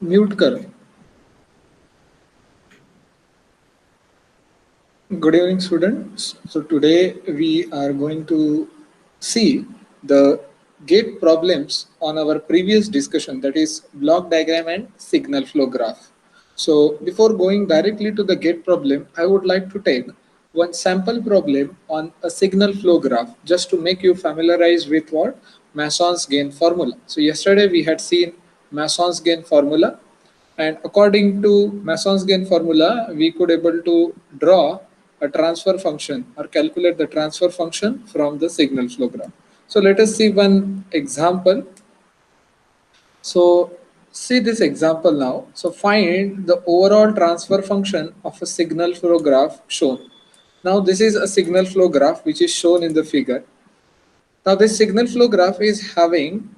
Mute कर. Good evening, students. So today we are going to see the gate problems on our previous discussion, that is block diagram and signal flow graph. So before going directly to the gate problem, I would like to take one sample problem on a signal flow graph just to make you familiarize with what Mason's gain formula. So yesterday we had seen Mason's gain formula, and according to Mason's gain formula, we could able to draw a transfer function or calculate the transfer function from the signal flow graph. So let us see one example. So see this example now. So find the overall transfer function of a signal flow graph shown. Now this is a signal flow graph which is shown in the figure. Now this signal flow graph is having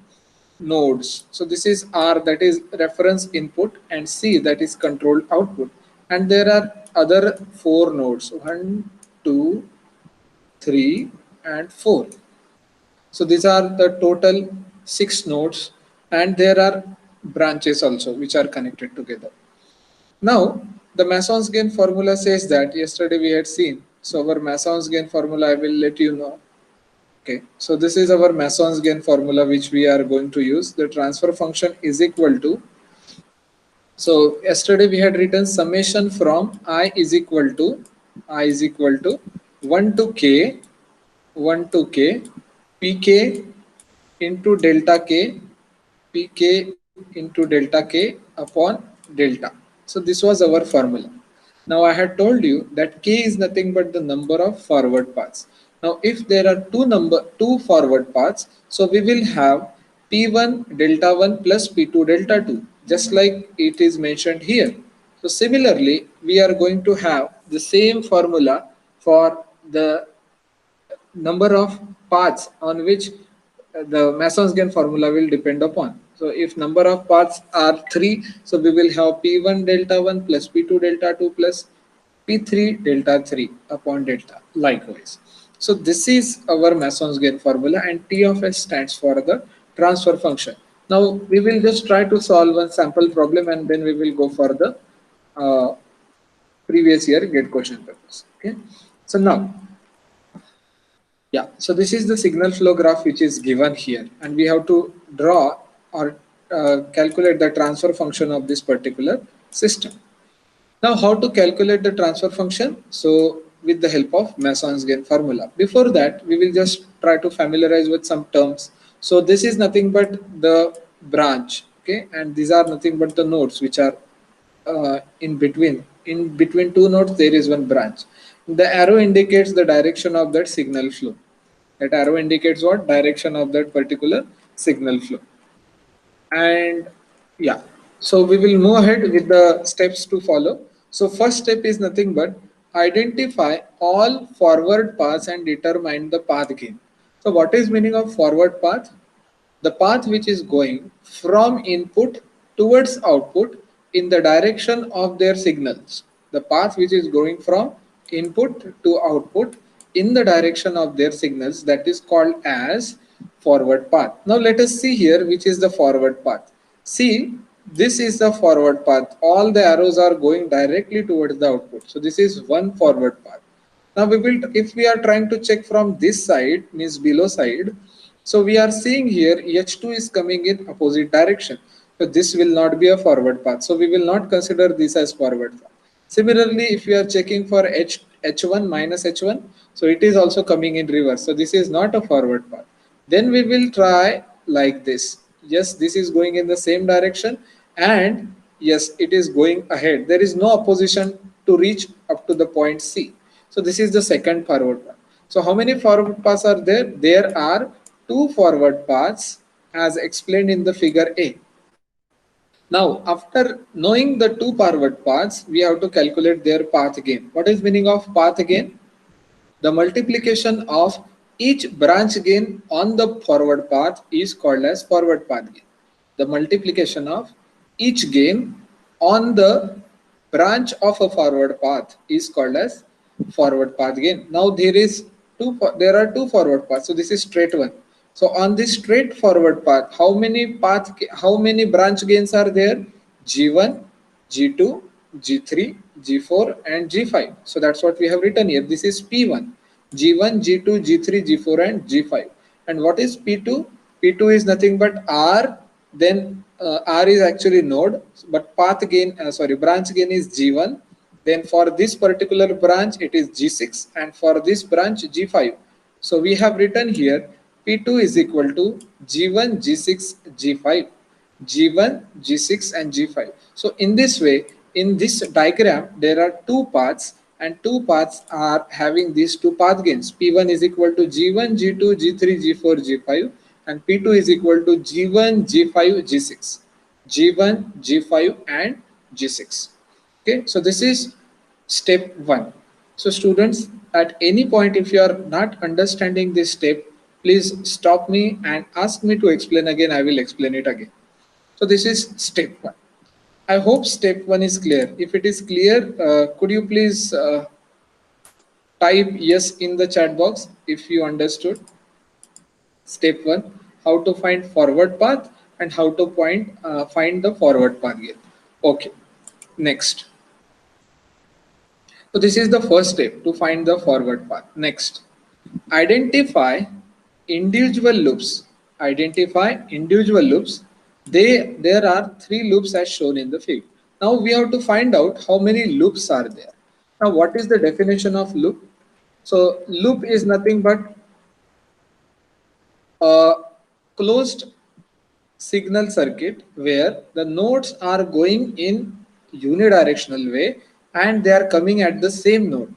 nodes. So this is R, that is reference input, and C, that is controlled output. And there are other four nodes, 1, 2, 3, and 4. So these are the total 6 nodes, and there are branches also which are connected together. Now the Mason's gain formula says that yesterday we had seen. So our Mason's gain formula, I will let you know. Okay, so this is our Mason's gain formula which we are going to use. The transfer function is equal to, so yesterday we had written summation from I is equal to 1 to k, 1 to k, pk into delta k, pk into delta k upon delta. So this was our formula. Now I had told you that k is nothing but the number of forward paths. Now if there are two forward paths, so we will have p1 delta 1 plus p2 delta 2, just like it is mentioned here. So similarly, we are going to have the same formula for the number of paths on which the Mason's gain formula will depend upon. So if number of paths are 3, so we will have P1 delta 1 plus P2 delta 2 plus P3 delta 3 upon delta likewise. So this is our Mason's gain formula, and T of S stands for the transfer function. Now we will just try to solve one sample problem, and then we will go for the uh, previous year gate question papers. Okay. So now, yeah, so this is the signal flow graph which is given here, and we have to draw or calculate the transfer function of this particular system. Now, how to calculate the transfer function? So, with the help of Mason's gain formula. Before that, we will just try to familiarize with some terms. So, this is nothing but the branch, okay, and these are nothing but the nodes which are in between. In between two nodes, there is one branch. The arrow indicates the direction of that signal flow. That arrow indicates what? Direction of that particular signal flow. And yeah, so we will move ahead with the steps to follow. So first step is nothing but identify all forward paths and determine the path gain. So what is meaning of forward path? The path which is going from input towards output in the direction of their signals. The path which is going from input to output in the direction of their signals, that is called as forward path. Now let us see here which is the forward path. See, this is the forward path. All the arrows are going directly towards the output. So this is one forward path. Now we will, if we are trying to check from this side, means below side, so we are seeing here H2 is coming in opposite direction. So this will not be a forward path. So we will not consider this as forward path. Similarly, if we are checking for H1 minus H1, so it is also coming in reverse. So this is not a forward path. Then we will try like this. Yes, this is going in the same direction, and yes, it is going ahead. There is no opposition to reach up to the point C. So this is the second forward path. So how many forward paths are there? There are two forward paths as explained in the figure A. Now, after knowing the two forward paths, we have to calculate their path gain. What is meaning of path gain? The multiplication of each branch gain on the forward path is called as forward path gain. The multiplication of each gain on the branch of a forward path is called as forward path gain. Now there are two forward paths. So this is straight one. So on this straight forward path, how many branch gains are there? G1, G2, G3, G4 and G5. So that's what we have written here. This is P1. G1, G2, G3, G4 and G5. And what is P2? P2 is nothing but R, then R is actually node, but path gain, branch gain is G1. Then for this particular branch, it is G6, and for this branch, G5. So we have written here P2 is equal to G1, G6, G5. G1, G6 and G5. So in this way, in this diagram, there are two paths and two paths are having these two path gains. P1 is equal to G1, G2, G3, G4, G5 and P2 is equal to G1, G5, G6. G1, G5 and G6. Okay, so this is step 1. So students, at any point if you are not understanding this step, please stop me and ask me to explain again. I will explain it again. So this is step 1. I hope step 1 is clear. If it is clear, could you please type yes in the chat box if you understood. Step 1, how to find forward path and how to find the forward path here. Okay, next. So this is the first step to find the forward path. Next, identify individual loops. Identify individual loops. There are 3 loops as shown in the figure. Now we have to find out how many loops are there. Now what is the definition of loop? So loop is nothing but a closed signal circuit where the nodes are going in unidirectional way and they are coming at the same node.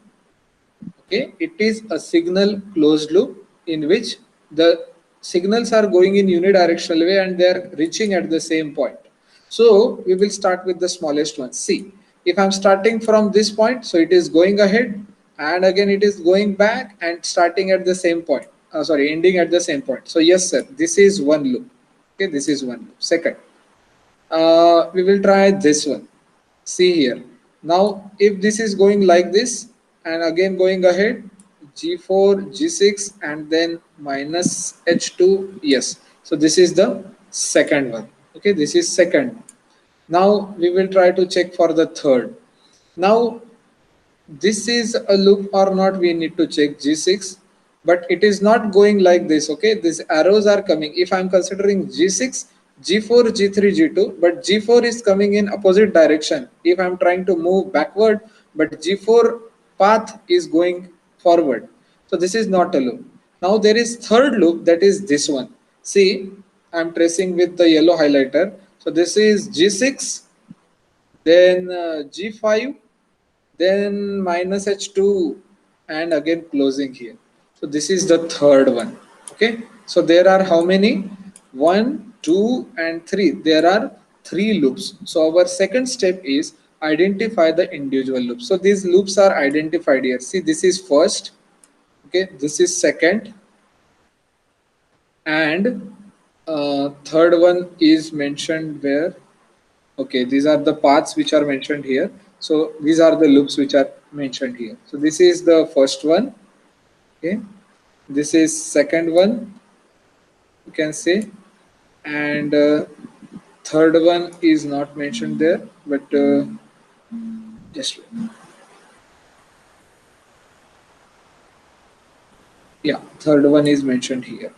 Okay, it is a signal closed loop in which the signals are going in unidirectional way and they are reaching at the same point. So we will start with the smallest one. See, if I'm starting from this point, so it is going ahead and again it is going back and starting at the same point. Ending at the same point. So yes, sir, this is one loop. Okay, this is one loop. Second, we will try this one. See here. Now, if this is going like this and again going ahead, G4, G6 and then minus H2, yes. So this is the second one. Okay, this is second. Now we will try to check for the third. Now this is a loop or not, we need to check G6, but it is not going like this. Okay, these arrows are coming. If I'm considering G6, G4, G3, G2, but G4 is coming in opposite direction if I'm trying to move backward, but G4 path is going forward. So this is not a loop. Now there is third loop, that is this one. See, I'm tracing with the yellow highlighter. So this is G6, then G5, then minus H2 and again closing here. So this is the third one. Okay, so there are how many? 1, 2 and 3. There are 3 loops. So our second step is identify the individual loops. So these loops are identified here. See, this is first, okay, this is second and third one is mentioned where. Okay, these are the paths which are mentioned here. So these are the loops which are mentioned here. So this is the first one. Okay, this is second one, you can say, and third one is not mentioned there, but just yeah, third one is mentioned here.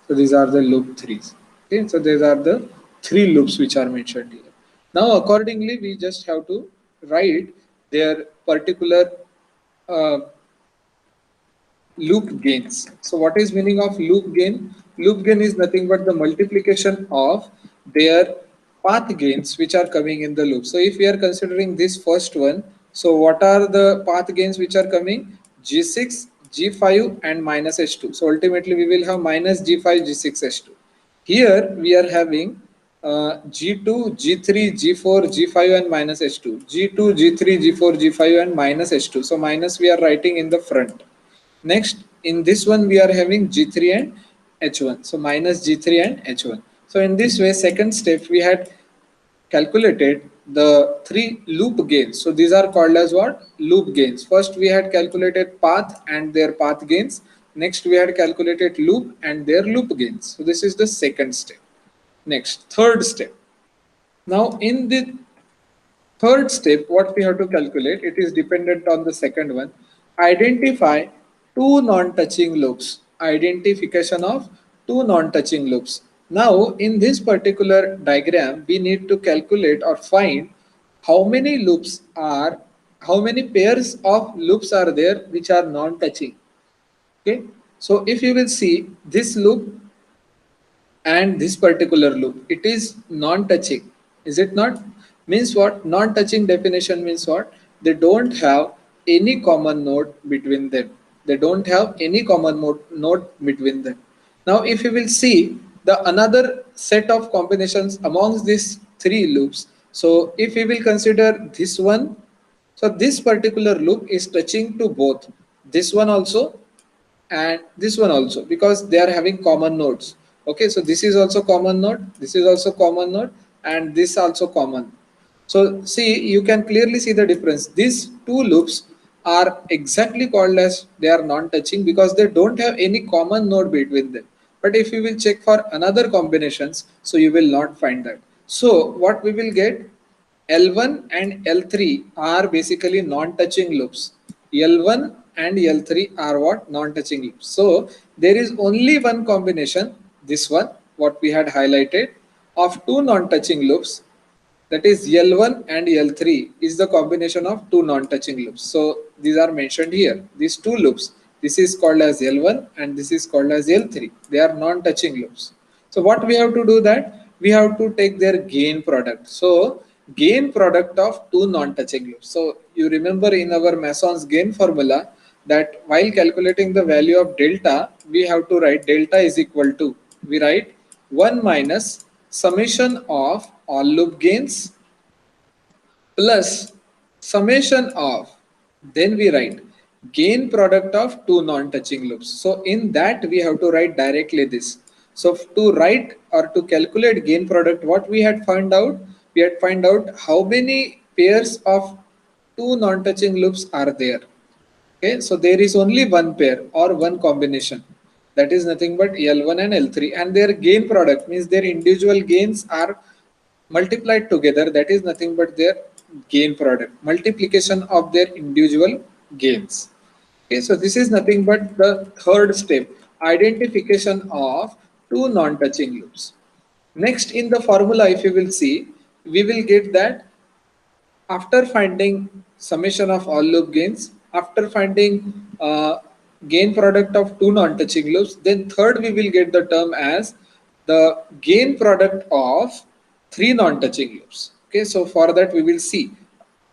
So these are the loop threes. Okay, so these are the 3 loops which are mentioned here. Now accordingly, we just have to write their particular uh, loop gains. So what is meaning of loop gain? Loop gain is nothing but the multiplication of their path gains which are coming in the loop. So if we are considering this first one, so what are the path gains which are coming? G6, G5 and minus H2. So ultimately we will have minus G5, G6, H2. Here we are having G2, G3, G4, G5 and minus H2. G2, G3, G4, G5 and minus H2. So minus we are writing in the front. Next, in this one we are having G3 and H1. So minus G3 and H1. So in this way, second step we had calculated the 3 loop gains. So these are called as what? Loop gains. First we had calculated path and their path gains. Next we had calculated loop and their loop gains. So this is the second step. Next, third step. Now in the third step, what we have to calculate, it is dependent on the second one. Identify two non-touching loops. Identification of two non-touching loops. Now, in this particular diagram, we need to calculate or find how many loops are, how many pairs of loops are there which are non-touching. Okay. So if you will see this loop and this particular loop, it is non-touching, is it not? Means what? Non-touching definition means what? They don't have any common node between them. They don't have any common node between them. Now if you will see the another set of combinations amongst these three loops, so if we will consider this one, so this particular loop is touching to both this one also and this one also, because they are having common nodes. Okay, so this is also common node, this is also common node, and this also common. So see, you can clearly see the difference. These two loops are exactly called as they are non-touching because they don't have any common node between them. But if you will check for another combinations, so you will not find that. So what we will get, L1 and L3 are basically non-touching loops. L1 and L3 are what? Non-touching loops. So there is only one combination, this one, what we had highlighted, of two non-touching loops, that is L1 and L3 is the combination of two non-touching loops. So these are mentioned here, these two loops. This is called as L1 and this is called as L3. They are non-touching loops. So what we have to do, that we have to take their gain product. So gain product of two non-touching loops. So you remember in our Mason's gain formula that while calculating the value of delta, we have to write delta is equal to, we write 1 minus summation of all loop gains plus summation of, then we write gain product of two non-touching loops. So in that we have to write directly this. So to write or to calculate gain product, what we had found out, we had find out how many pairs of two non-touching loops are there. Okay, so there is only one pair or one combination, that is nothing but L1 and L3, and their gain product means their individual gains are multiplied together, that is nothing but their gain product, multiplication of their individual gains. Okay, so this is nothing but the third step, identification of two non-touching loops. Next in the formula, if you will see, we will get that after finding summation of all loop gains, after finding gain product of two non-touching loops, then third we will get the term as the gain product of three non-touching loops. Okay, so for that we will see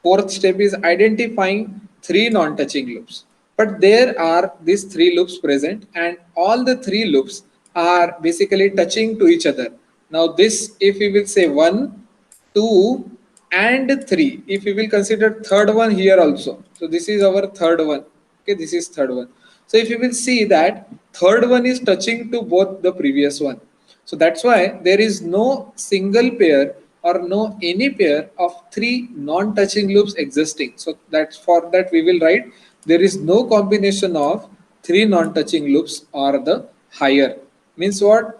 fourth step is identifying three non-touching loops. But there are these three loops present and all the three loops are basically touching to each other. Now this, if we will say 1, 2 and 3, if we will consider third one here also, so this is our third one. Okay, this is third one. So if you will see that third one is touching to both the previous one, so that's why there is no single pair or no any pair of three non-touching loops existing. So that's for that we will write there is no combination of three non-touching loops or the higher. Means what?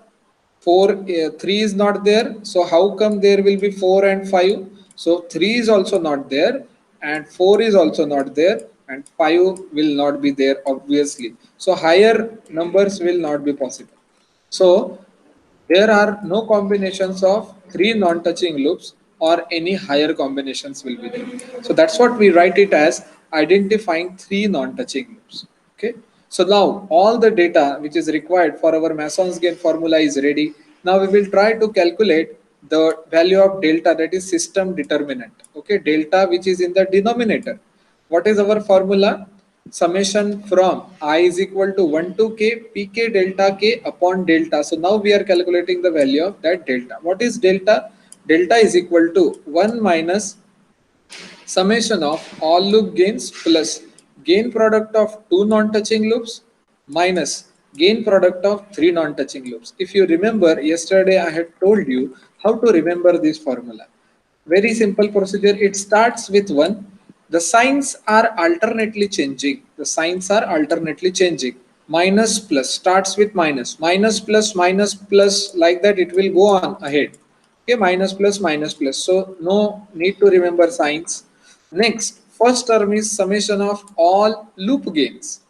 4 3 is not there, so how come there will be 4 and 5? So 3 is also not there and 4 is also not there and 5 will not be there obviously, so higher numbers will not be possible. So there are no combinations of three non-touching loops or any higher combinations will be there. So that's what we write it as identifying three non-touching loops. Okay. So now all the data which is required for our Mason's gain formula is ready. Now we will try to calculate the value of delta, that is system determinant. Okay, delta which is in the denominator. What is our formula? Summation from I is equal to 1 to k pk delta k upon delta. So now we are calculating the value of that delta. What is delta? Delta is equal to 1 minus summation of all loop gains plus gain product of two non-touching loops minus gain product of three non-touching loops. If you remember, yesterday I had told you how to remember this formula. Very simple procedure. It starts with 1. The signs are alternately changing. The signs are alternately changing. Minus plus starts with minus. Minus plus, like that it will go on ahead. Okay, minus plus minus plus. So no need to remember signs. Next, first term is summation of all loop gains.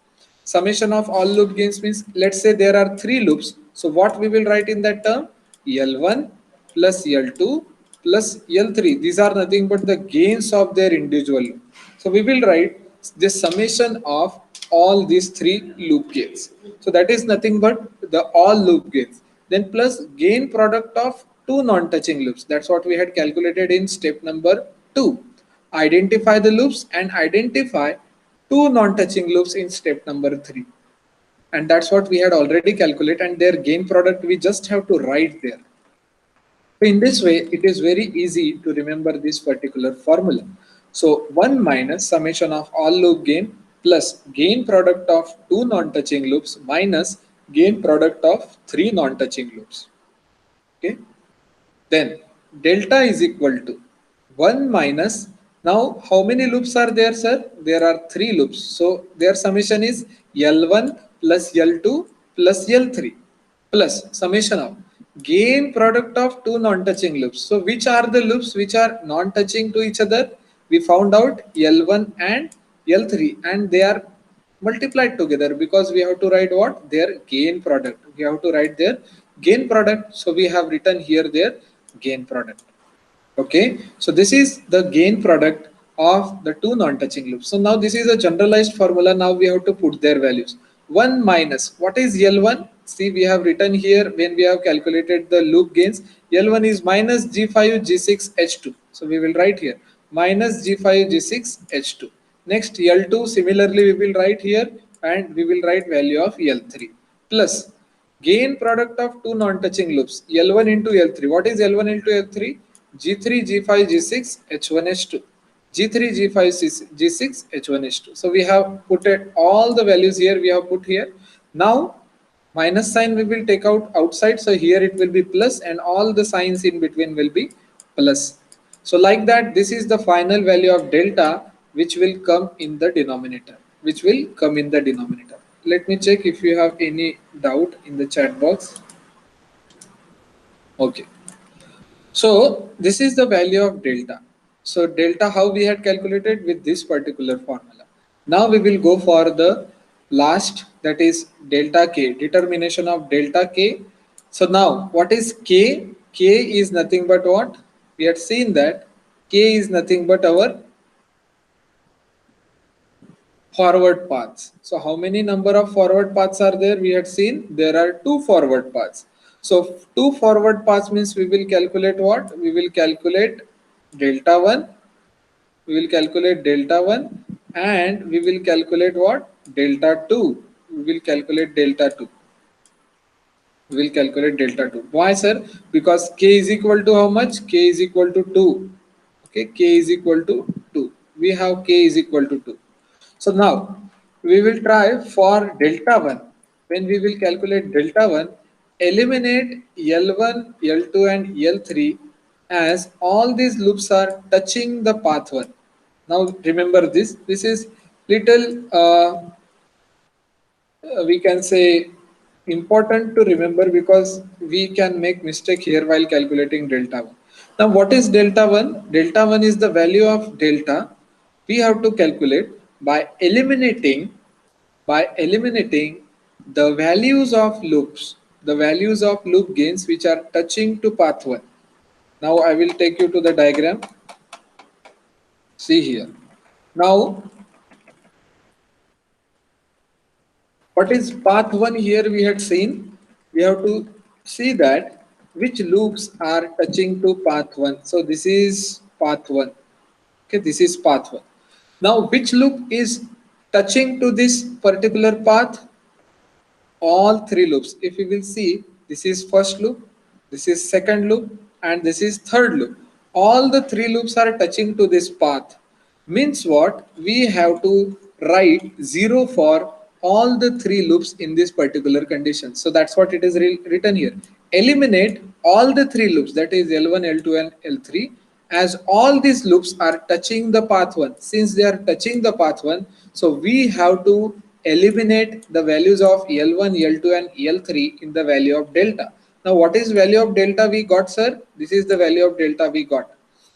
Summation of all loop gains means, let's say there are three loops. So what we will write in that term? L1 plus L2 plus L3. These are nothing but the gains of their individual loop. So we will write the summation of all these three loop gains. So that is nothing but the all loop gains. Then plus gain product of two non-touching loops. That's what we had calculated in step number 2. Identify the loops and identify two non-touching loops in step number 3. And that's what we had already calculated, and their gain product we just have to write there. So in this way, it is very easy to remember this particular formula. So 1 minus summation of all loop gain plus gain product of two non-touching loops minus gain product of three non-touching loops. Okay. Then delta is equal to 1 minus, now how many loops are there, sir? There are three loops. So their summation is L1 plus L2 plus L3 plus summation of gain product of two non-touching loops. So which are the loops which are non-touching to each other? We found out L1 and L3, and they are multiplied together because we have to write what? Their gain product. We have to write their gain product. So we have written here their gain product. Okay, so this is the gain product of the two non-touching loops. So now this is a generalized formula. Now we have to put their values. 1 minus, what is L1? See, we have written here when we have calculated the loop gains. L1 is minus G5 G6 H2. So we will write here minus G5 G6 H2. Next L2, similarly we will write here, and we will write value of L3 plus gain product of two non-touching loops L1 into L3. What is L1 into L3? G3 G5 G6 H1 H2. G3 G5 G6 H1 H2. So we have put all the values here. We have put here. Now minus sign we will take out outside. So here it will be plus, and all the signs in between will be plus. So like that, this is the final value of delta which will come in the denominator. Which will come in the denominator. Let me check if you have any doubt in the chat box. Okay. So this is the value of delta. So delta, how we had calculated with this particular formula. Now we will go for the last, that is delta k, determination of delta k. So now what is k? K is nothing but what? We had seen that k is nothing but our forward paths. So how many number of forward paths are there? We had seen there are two forward paths. So two forward paths means we will calculate what? We will calculate delta 1. We will calculate delta 1, and we will calculate what? Delta 2. We will calculate delta 2. We will calculate delta 2. Why, sir? Because k is equal to how much? K is equal to 2. Okay, k is equal to 2. We have k is equal to 2. So now we will try for delta 1. When we will calculate delta 1, eliminate L1, L2 and L3 as all these loops are touching the path 1. Now remember this. This is little we can say important to remember, because we can make mistake here while calculating delta 1. Now what is delta 1? Delta 1 is the value of delta we have to calculate by eliminating the values of loops, the values of loop gains which are touching to path 1. Now I will take you to the diagram. See here. Now what is path 1 here? We had seen, we have to see that which loops are touching to path 1. So this is path 1. Okay, this is path 1. Now which loop is touching to this particular path? All three loops. If you will see, this is first loop, this is second loop, and this is third loop. All the three loops are touching to this path. Means what? We have to write 0 for all the three loops in this particular condition. So that's what it is written here. Eliminate all the three loops, that is L1, L2 and L3, as all these loops are touching the path 1. Since they are touching the path 1, so we have to eliminate the values of L1, L2 and L3 in the value of delta. Now what is value of delta we got, sir? This is the value of delta we got.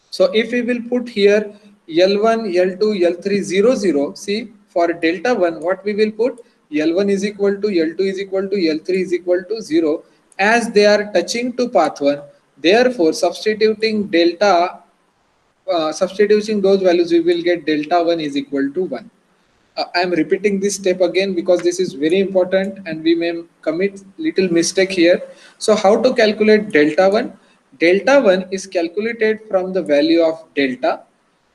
So if we will put here L1, L2, L3, 0, 0, see for delta 1 what we will put, L1 is equal to L2 is equal to L3 is equal to 0, as they are touching to path 1. Therefore substituting those values, we will get delta 1 is equal to 1. I am repeating this step again because this is very important and we may commit little mistake here. So how to calculate delta 1? Delta 1 is calculated from the value of delta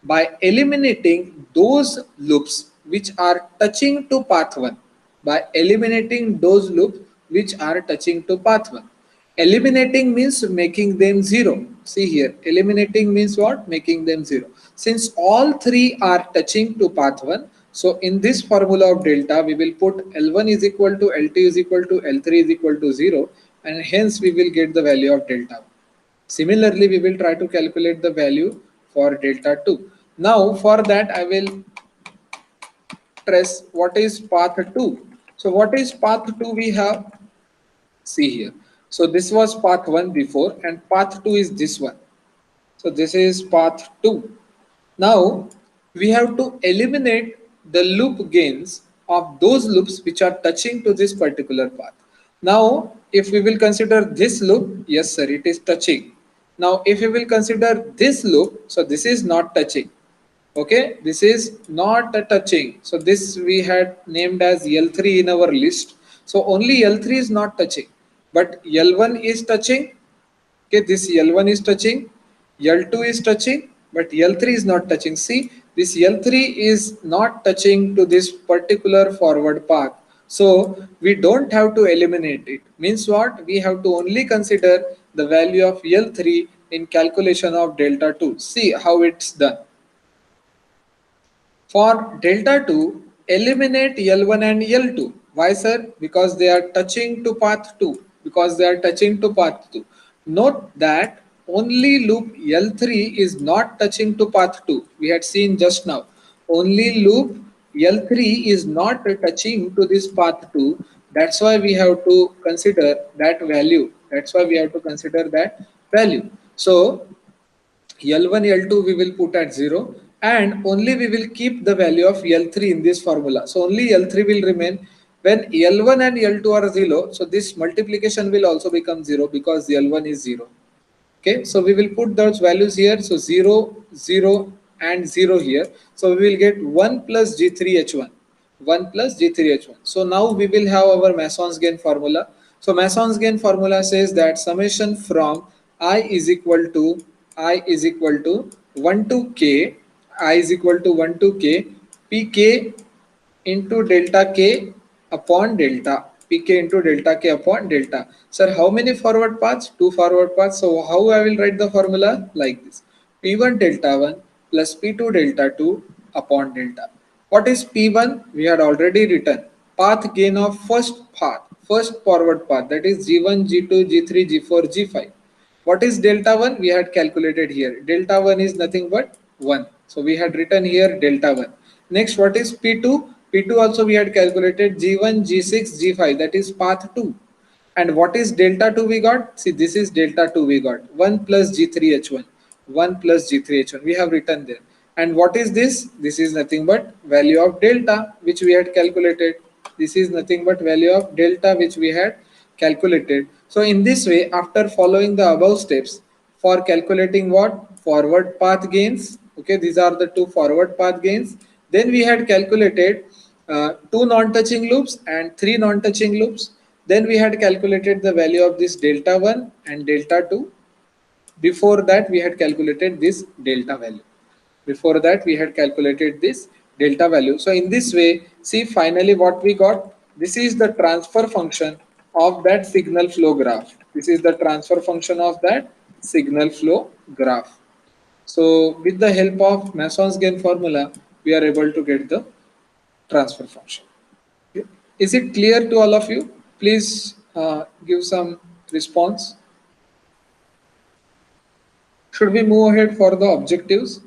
by eliminating those loops which are touching to path 1. By eliminating those loops which are touching to path 1. Eliminating means making them 0. See here, eliminating means what? Making them 0. Since all three are touching to path 1, so in this formula of delta, we will put L1 is equal to L2 is equal to L3 is equal to 0, and hence we will get the value of delta 1. Similarly, we will try to calculate the value for delta 2. Now for that, I will trace what is path 2. So what is path 2 we have? See here. So this was path 1 before, and path 2 is this one. So this is path 2. Now we have to eliminate the loop gains of those loops which are touching to this particular path. Now if we will consider this loop, yes sir, it is touching. Now if we will consider this loop, so this is not touching. Okay, this is not a touching. So this we had named as L3 in our list. So only L3 is not touching, but L1 is touching. Okay, this L1 is touching, L2 is touching, but L3 is not touching. See, this L3 is not touching to this particular forward path. So we don't have to eliminate it. Means what? We have to only consider the value of L3 in calculation of delta 2. See how it's done. For delta 2, eliminate L1 and L2. Why sir? Because they are touching to path 2. Because they are touching to path 2. Note that only loop L3 is not touching to path 2. We had seen just now. Only loop L3 is not touching to this path 2. That's why we have to consider that value. That's why we have to consider that value. So L1, L2 we will put at 0, and only we will keep the value of L3 in this formula. So only L3 will remain. When L1 and L2 are 0, so this multiplication will also become 0 because L1 is 0. Okay, so we will put those values here. So 0, 0 and 0 here. So we will get 1 plus G3H1. 1 plus G3H1. So now we will have our Mason's gain formula. So Mason's gain formula says that summation from I is equal to 1 to K, I is equal to 1 to K, Pk into delta K upon delta, Pk into delta K upon delta. Sir, how many forward paths? Two forward paths. So how I will write the formula? Like this. P1 delta 1 plus P2 delta 2 upon delta. What is P1? We had already written. Path gain of first path, first forward path, that is G1, G2, G3, G4, G5. What is delta 1? We had calculated here. Delta 1 is nothing but 1. So we had written here delta 1. Next, what is P2? P2 also we had calculated G1, G6, G5, that is path 2. And what is delta 2 we got? See, this is delta 2 we got. 1 plus G3H1. 1 plus G3H1. We have written there. And what is this? This is nothing but value of delta which we had calculated. This is nothing but value of delta which we had calculated. So in this way, after following the above steps for calculating what? Forward path gains. Okay, these are the two forward path gains. Then we had calculated two non-touching loops and three non-touching loops. Then we had calculated the value of this delta 1 and delta 2. Before that, we had calculated this delta value. Before that, we had calculated this delta value. So in this way, see finally what we got. This is the transfer function of that signal flow graph. This is the transfer function of that signal flow graph. So with the help of Mason's gain formula, we are able to get the transfer function. Is it clear to all of you? Please give some response. Should we move ahead for the objectives?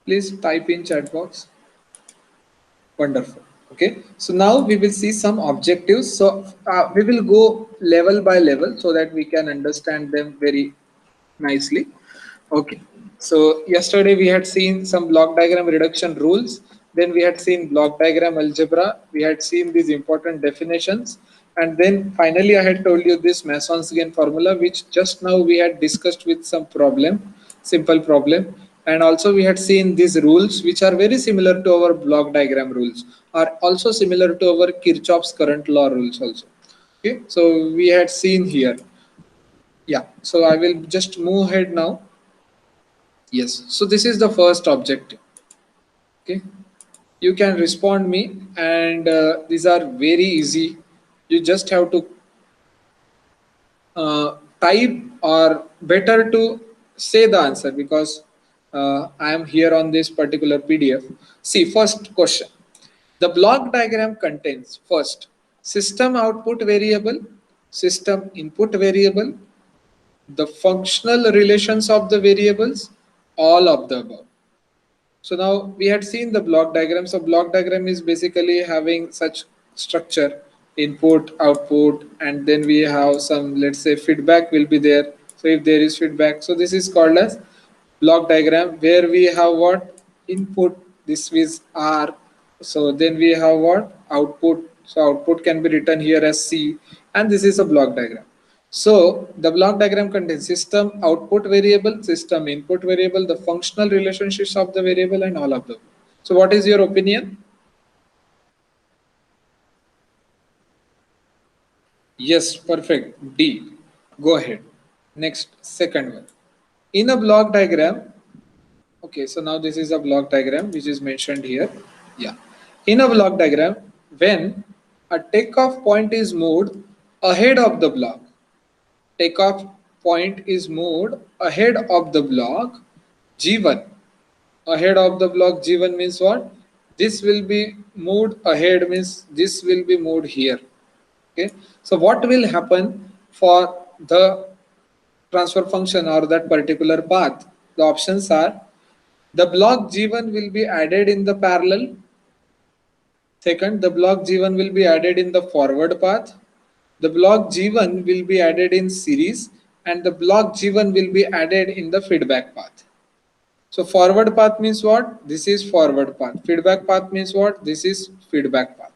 Please type in chat box. Wonderful. Okay, so now we will see some objectives. So we will go level by level so that we can understand them very nicely. Okay, so yesterday we had seen some block diagram reduction rules, then we had seen block diagram algebra, we had seen these important definitions, and then finally I had told you this Mason's gain formula, which just now we had discussed with some problem, simple problem. And also we had seen these rules which are very similar to our block diagram rules, are also similar to our Kirchhoff's current law rules also. Okay, so we had seen here. Yeah, so I will just move ahead now. Yes, so this is the first objective. Okay, you can respond me, and these are very easy. You just have to type, or better to say the answer, because I am here on this particular PDF. See, first question. The block diagram contains first system output variable, system input variable, the functional relations of the variables, all of the above. So now we had seen the block diagram. So block diagram is basically having such structure: input, output, and then we have some, let's say, feedback will be there. So if there is feedback, so this is called as block diagram, where we have what? Input, this is R. So then we have what? Output. So output can be written here as C, and this is a block diagram. So the block diagram contains system output variable, system input variable, the functional relationships of the variable, and all of them. So what is your opinion? Yes, perfect. D. Go ahead. Next, second one. In a block diagram, okay, so now this is a block diagram which is mentioned here. Yeah. In a block diagram, when a takeoff point is moved ahead of the block, takeoff point is moved ahead of the block G1. Ahead of the block G1 means what? This will be moved ahead, means this will be moved here. Okay. So what will happen for the transfer function or that particular path? The options are: the block G1 will be added in the parallel. Second, the block G1 will be added in the forward path. The block G1 will be added in series, and the block G1 will be added in the feedback path. So forward path means what? This is forward path. Feedback path means what? This is feedback path.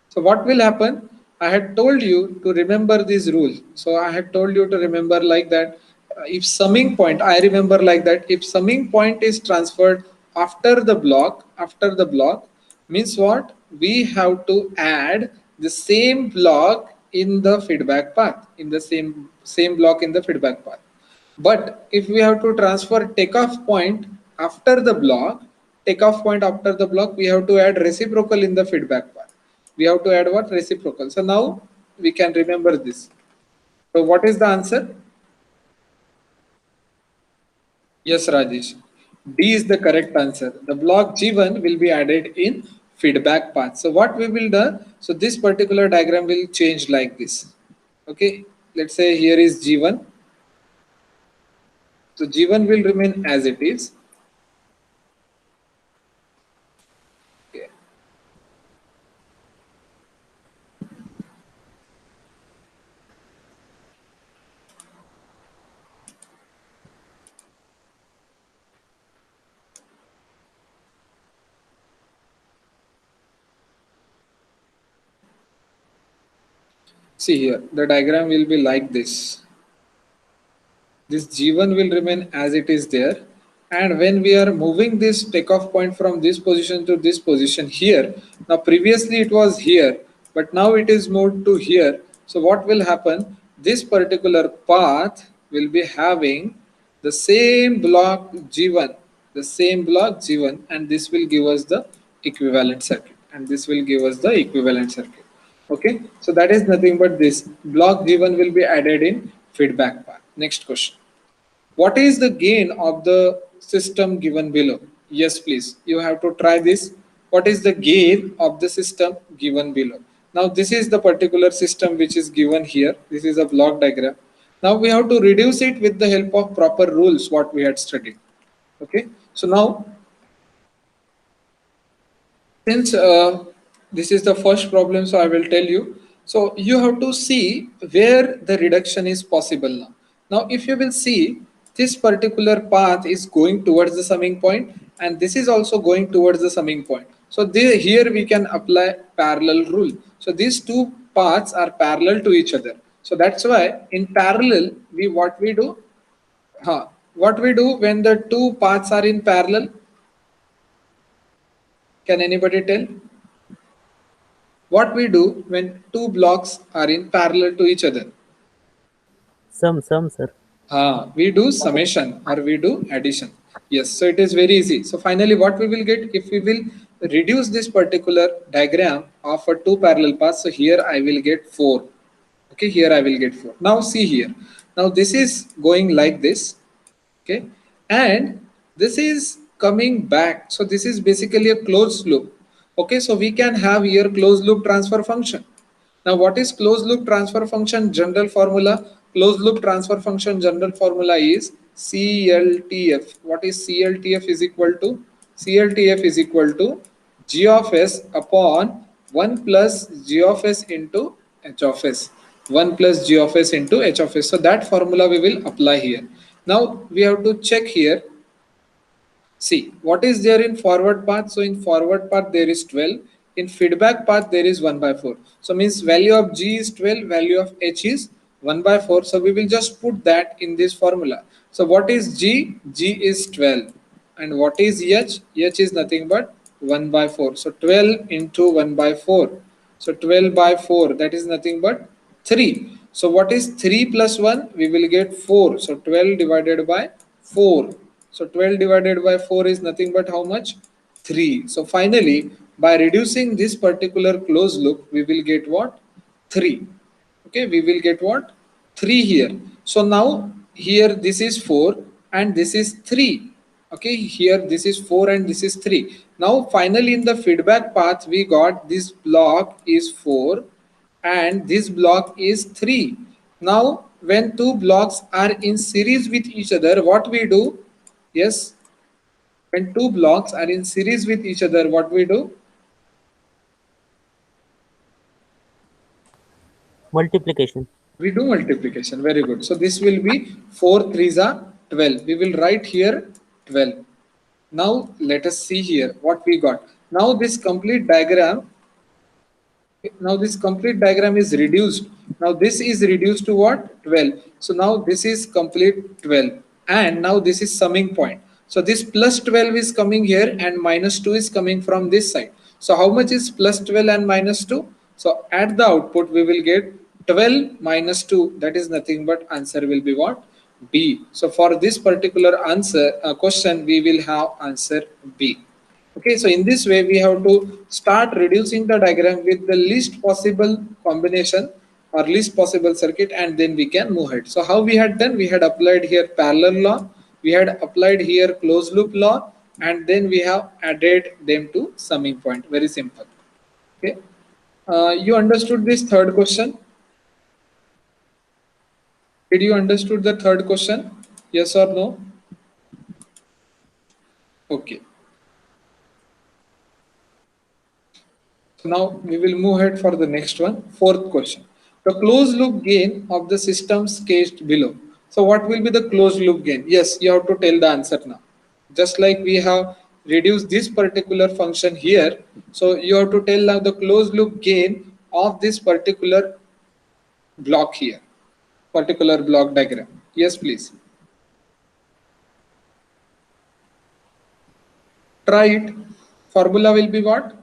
So what will happen? I had told you to remember this rule. So I had told you to remember like that. If summing point, I remember like that. If summing point is transferred after the block means what? We have to add the same block in the feedback path, in the same block in the feedback path. But if we have to transfer takeoff point after the block, we have to add reciprocal in the feedback path. We have to add what? Reciprocal. So now we can remember this. So what is the answer? Yes, Rajesh. D is the correct answer. The block G1 will be added in feedback path. So what we will do? So this particular diagram will change like this. Okay. Let's say here is G1. So G1 will remain as it is. Okay. See here, the diagram will be like this. This G1 will remain as it is there. And when we are moving this takeoff point from this position to this position here, now previously it was here, but now it is moved to here. So what will happen? This particular path will be having the same block G1, and this will give us the equivalent circuit, Okay, so that is nothing but this block G1 will be added in feedback path. Next question. What is the gain of the system given below? Yes, please. You have to try this. What is the gain of the system given below? Now, this is the particular system which is given here. This is a block diagram. Now, we have to reduce it with the help of proper rules, what we had studied. Okay. So now, since This is the first problem, so I will tell you. So you have to see where the reduction is possible now. Now if you will see, this particular path is going towards the summing point, and this is also going towards the summing point. So here we can apply parallel rule. So these two paths are parallel to each other. So that's why in parallel we what we do, what we do when the two paths are in parallel, can anybody tell? What we do when two blocks are in parallel to each other? Some, sir. We do summation or we do addition. Yes, so it is very easy. So finally what we will get, if we will reduce this particular diagram of a two parallel paths, so here I will get 4. Okay, here I will get 4. Now see here. Now this is going like this. Okay, and this is coming back. So this is basically a closed loop. Okay, so we can have here closed loop transfer function. Now what is closed loop transfer function general formula? Closed loop transfer function general formula is CLTF. What is CLTF is equal to? CLTF is equal to g of s upon 1 plus g of s into h of s. 1 plus g of s into h of s. So that formula we will apply here. Now we have to check here. See, what is there in forward path? So in forward path there is 12. In feedback path there is 1 by 4. So means value of G is 12, value of H is 1 by 4. So we will just put that in this formula. So what is G? G is 12. And what is H? H is nothing but 1 by 4. So 12 into 1 by 4. So 12 by 4, that is nothing but 3. So what is 3 plus 1? We will get 4. So 12 divided by 4. So 12 divided by 4 is nothing but how much? 3. So finally, by reducing this particular closed loop, we will get what? 3. Okay, we will get what? 3 here. So now here this is 4 and this is 3. Okay, here this is 4 and this is 3. Now finally in the feedback path, we got this block is 4 and this block is 3. Now when two blocks are in series with each other, what we do? Yes, when two blocks are in series with each other, what we do? Multiplication. We do multiplication. Very good. So this will be 4 threes are 12. We will write here 12. Now let us see here what we got. Now this complete diagram, now this complete diagram is reduced. Now this is reduced to what? 12. So now this is complete 12 and now this is summing point. So this plus 12 is coming here and minus 2 is coming from this side. So how much is plus 12 and minus 2? So at the output we will get 12 minus 2, that is nothing but answer will be what? B. So for this particular answer question we will have answer B. Okay, so in this way we have to start reducing the diagram with the least possible combination or least possible circuit, and then we can move ahead. So how we had done? We had applied here parallel law, we had applied here closed loop law, and then we have added them to summing point. Very simple. Okay, you understood this third question? Did you understood the third question? Yes or no? Okay. So now we will move ahead for the next one. Fourth question. The closed loop gain of the system sketched below. So what will be the closed loop gain? Yes, you have to tell the answer now. Just like we have reduced this particular function here. So you have to tell now the closed loop gain of this particular block here, particular block diagram. Yes, please. Try it. Formula will be what?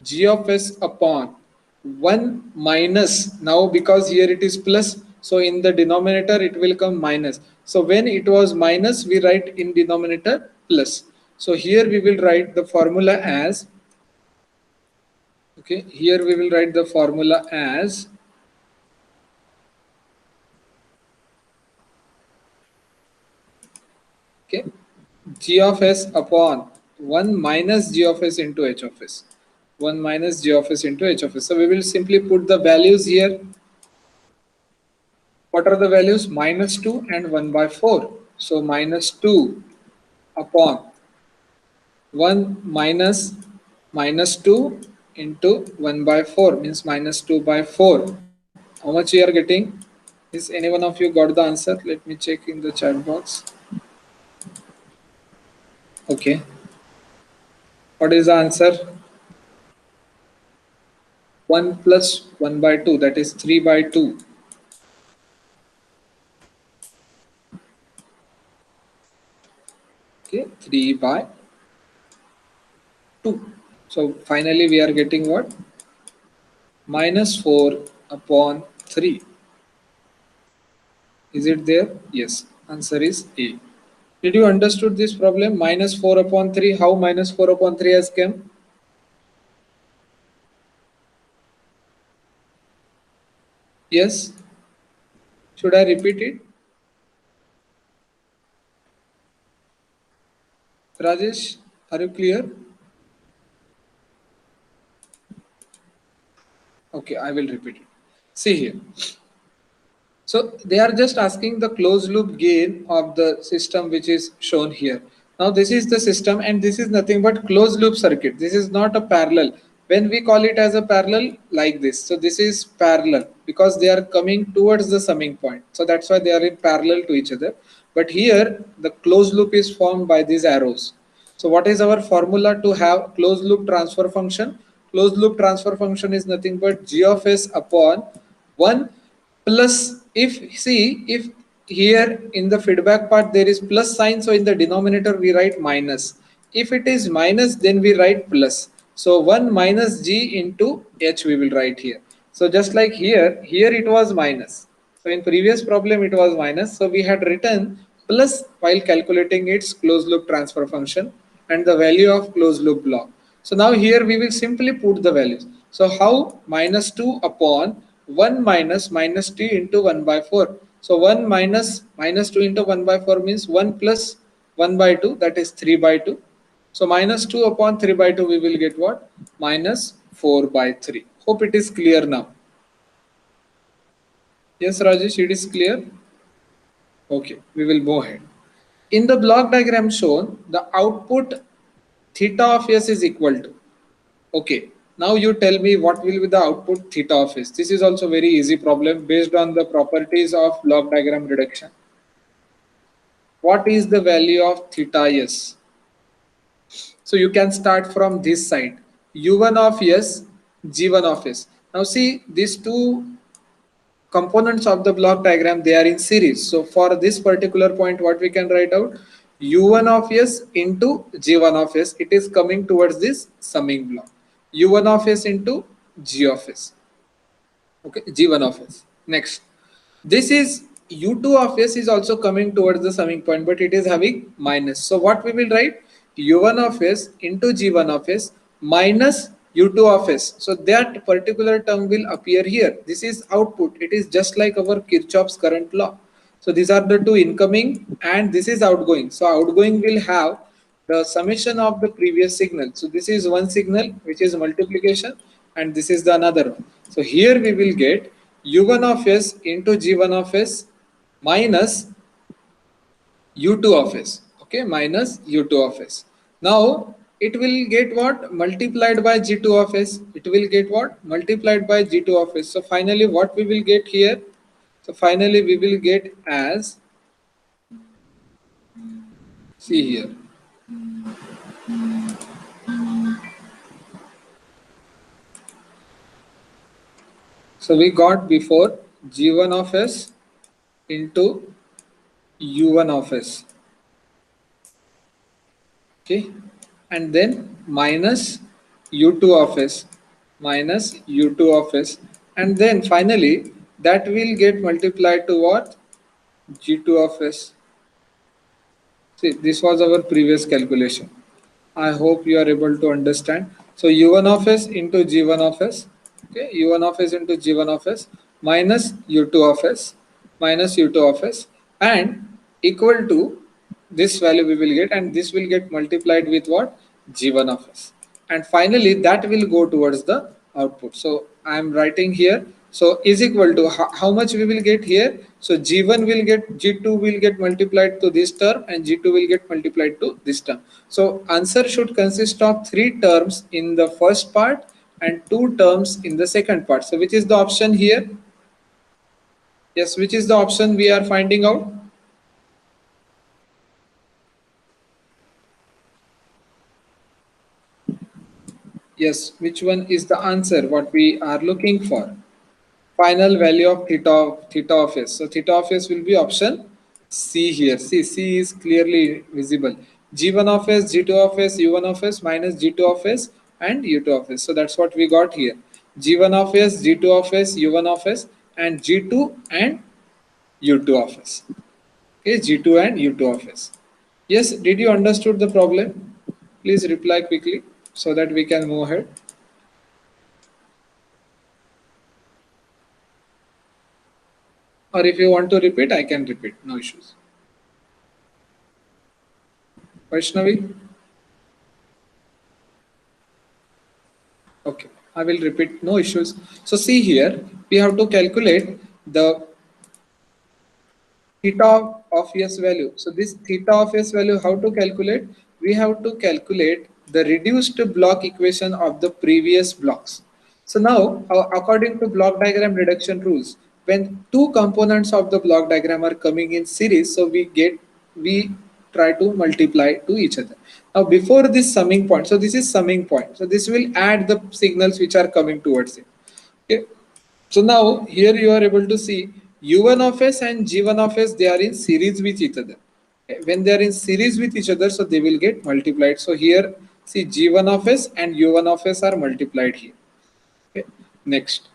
G of s upon 1 minus, now because here it is plus, so in the denominator it will come minus. So when it was minus, we write in denominator plus. So here we will write the formula as, okay, here we will write the formula as okay, g of s upon 1 minus g of s into h of s. 1 minus g of s into h of s. So we will simply put the values here. What are the values? Minus 2 and 1 by 4. So minus 2 upon 1 minus minus 2 into 1 by 4 means minus 2 by 4. How much you are getting? Is any one of you got the answer? Let me check in the chat box. Okay. What is the answer? 1 plus 1 by 2, that is 3 by 2. Okay, 3 by 2. So finally we are getting what? Minus 4 upon 3. Is it there? Yes. Answer is A. Did you understood this problem? Minus 4 upon 3. How minus 4 upon 3 has come? Yes. Should I repeat it? Rajesh, are you clear? Okay, I will repeat it. See here. So they are just asking the closed loop gain of the system which is shown here. Now this is the system and this is nothing but closed loop circuit. This is not a parallel. When we call it as a parallel like this, so this is parallel because they are coming towards the summing point. So that's why they are in parallel to each other. But here the closed loop is formed by these arrows. So what is our formula to have closed loop transfer function? Closed loop transfer function is nothing but g of s upon 1 plus, if here in the feedback part there is plus sign, so in the denominator we write minus. If it is minus, then we write plus. So 1 minus g into h we will write here. So just like here it was minus. So in previous problem it was minus, so we had written plus while calculating its closed loop transfer function and the value of closed loop block. So now here we will simply put the values. So how? Minus 2 upon 1 minus minus 2 into 1 by 4. So 1 minus minus 2 into 1 by 4 means 1 plus 1 by 2, that is 3 by 2. So minus 2 upon 3 by 2 we will get what? Minus 4 by 3. Hope it is clear now. Yes, Rajesh, it is clear? Okay, we will go ahead. In the block diagram shown, the output theta of s is equal to. Okay, now you tell me what will be the output theta of s. This is also very easy problem based on the properties of block diagram reduction. What is the value of theta s? So you can start from this side. U1 of s, G1 of s. Now see these two components of the block diagram, they are in series. So for this particular point, what we can write out? U1 of s into G1 of s. It is coming towards this summing block. U1 of s into G of s. Okay, G1 of s. Next, this is U2 of s is also coming towards the summing point, but it is having minus. So what we will write? U1 of s into G1 of s minus U2 of s. So that particular term will appear here. This is output. It is just like our Kirchhoff's current law. So these are the two incoming and this is outgoing. So outgoing will have the summation of the previous signal. So this is one signal which is multiplication and this is the another one. So here we will get U1 of s into G1 of s minus U2 of s. Okay, minus U2 of s. Now it will get what? Multiplied by G2 of s. It will get what? Multiplied by G2 of s. So finally what we will get here? So finally we will get as, see here. So we got before G1 of s into U1 of s. Okay, and then minus U2 of s, minus U2 of s, and then finally that will get multiplied to what? G2 of s. See, this was our previous calculation. I hope you are able to understand. So U1 of s into G1 of s, okay, U1 of s into G1 of s minus U2 of s, minus U2 of s, and equal to this value we will get, and this will get multiplied with what? G1 of s. And finally that will go towards the output. So I am writing here. So is equal to how much we will get here? So G1 will get, G2 will get multiplied to this term and G2 will get multiplied to this term. So answer should consist of three terms in the first part and 2 terms in the second part. So which is the option here? Yes, which is the option we are finding out? Yes, which one is the answer what we are looking for? Final value of theta of s. So theta of s will be option C here. See, C is clearly visible. G1 of s, G2 of s, U1 of s minus G2 of s and U2 of s. So that's what we got here. G1 of s, G2 of s, U1 of s and G2 and U2 of s. Okay, G2 and U2 of s. Yes, did you understood the problem? Please reply quickly so that we can move ahead. Or if you want to repeat, I can repeat. No issues. Vaishnavi? Okay, I will repeat, no issues. So see here, we have to calculate the theta of s value. So this theta of s value, how to calculate? We have to calculate the reduced block equation of the previous blocks. So now, according to block diagram reduction rules, when two components of the block diagram are coming in series, so we try to multiply to each other. Now before this summing point, so this is summing point. So this will add the signals which are coming towards it. Okay. So now here you are able to see U1 of s and G1 of s, they are in series with each other. Okay. When they are in series with each other, so they will get multiplied. So here see G1 of s and U1 of s are multiplied here. Okay. Next.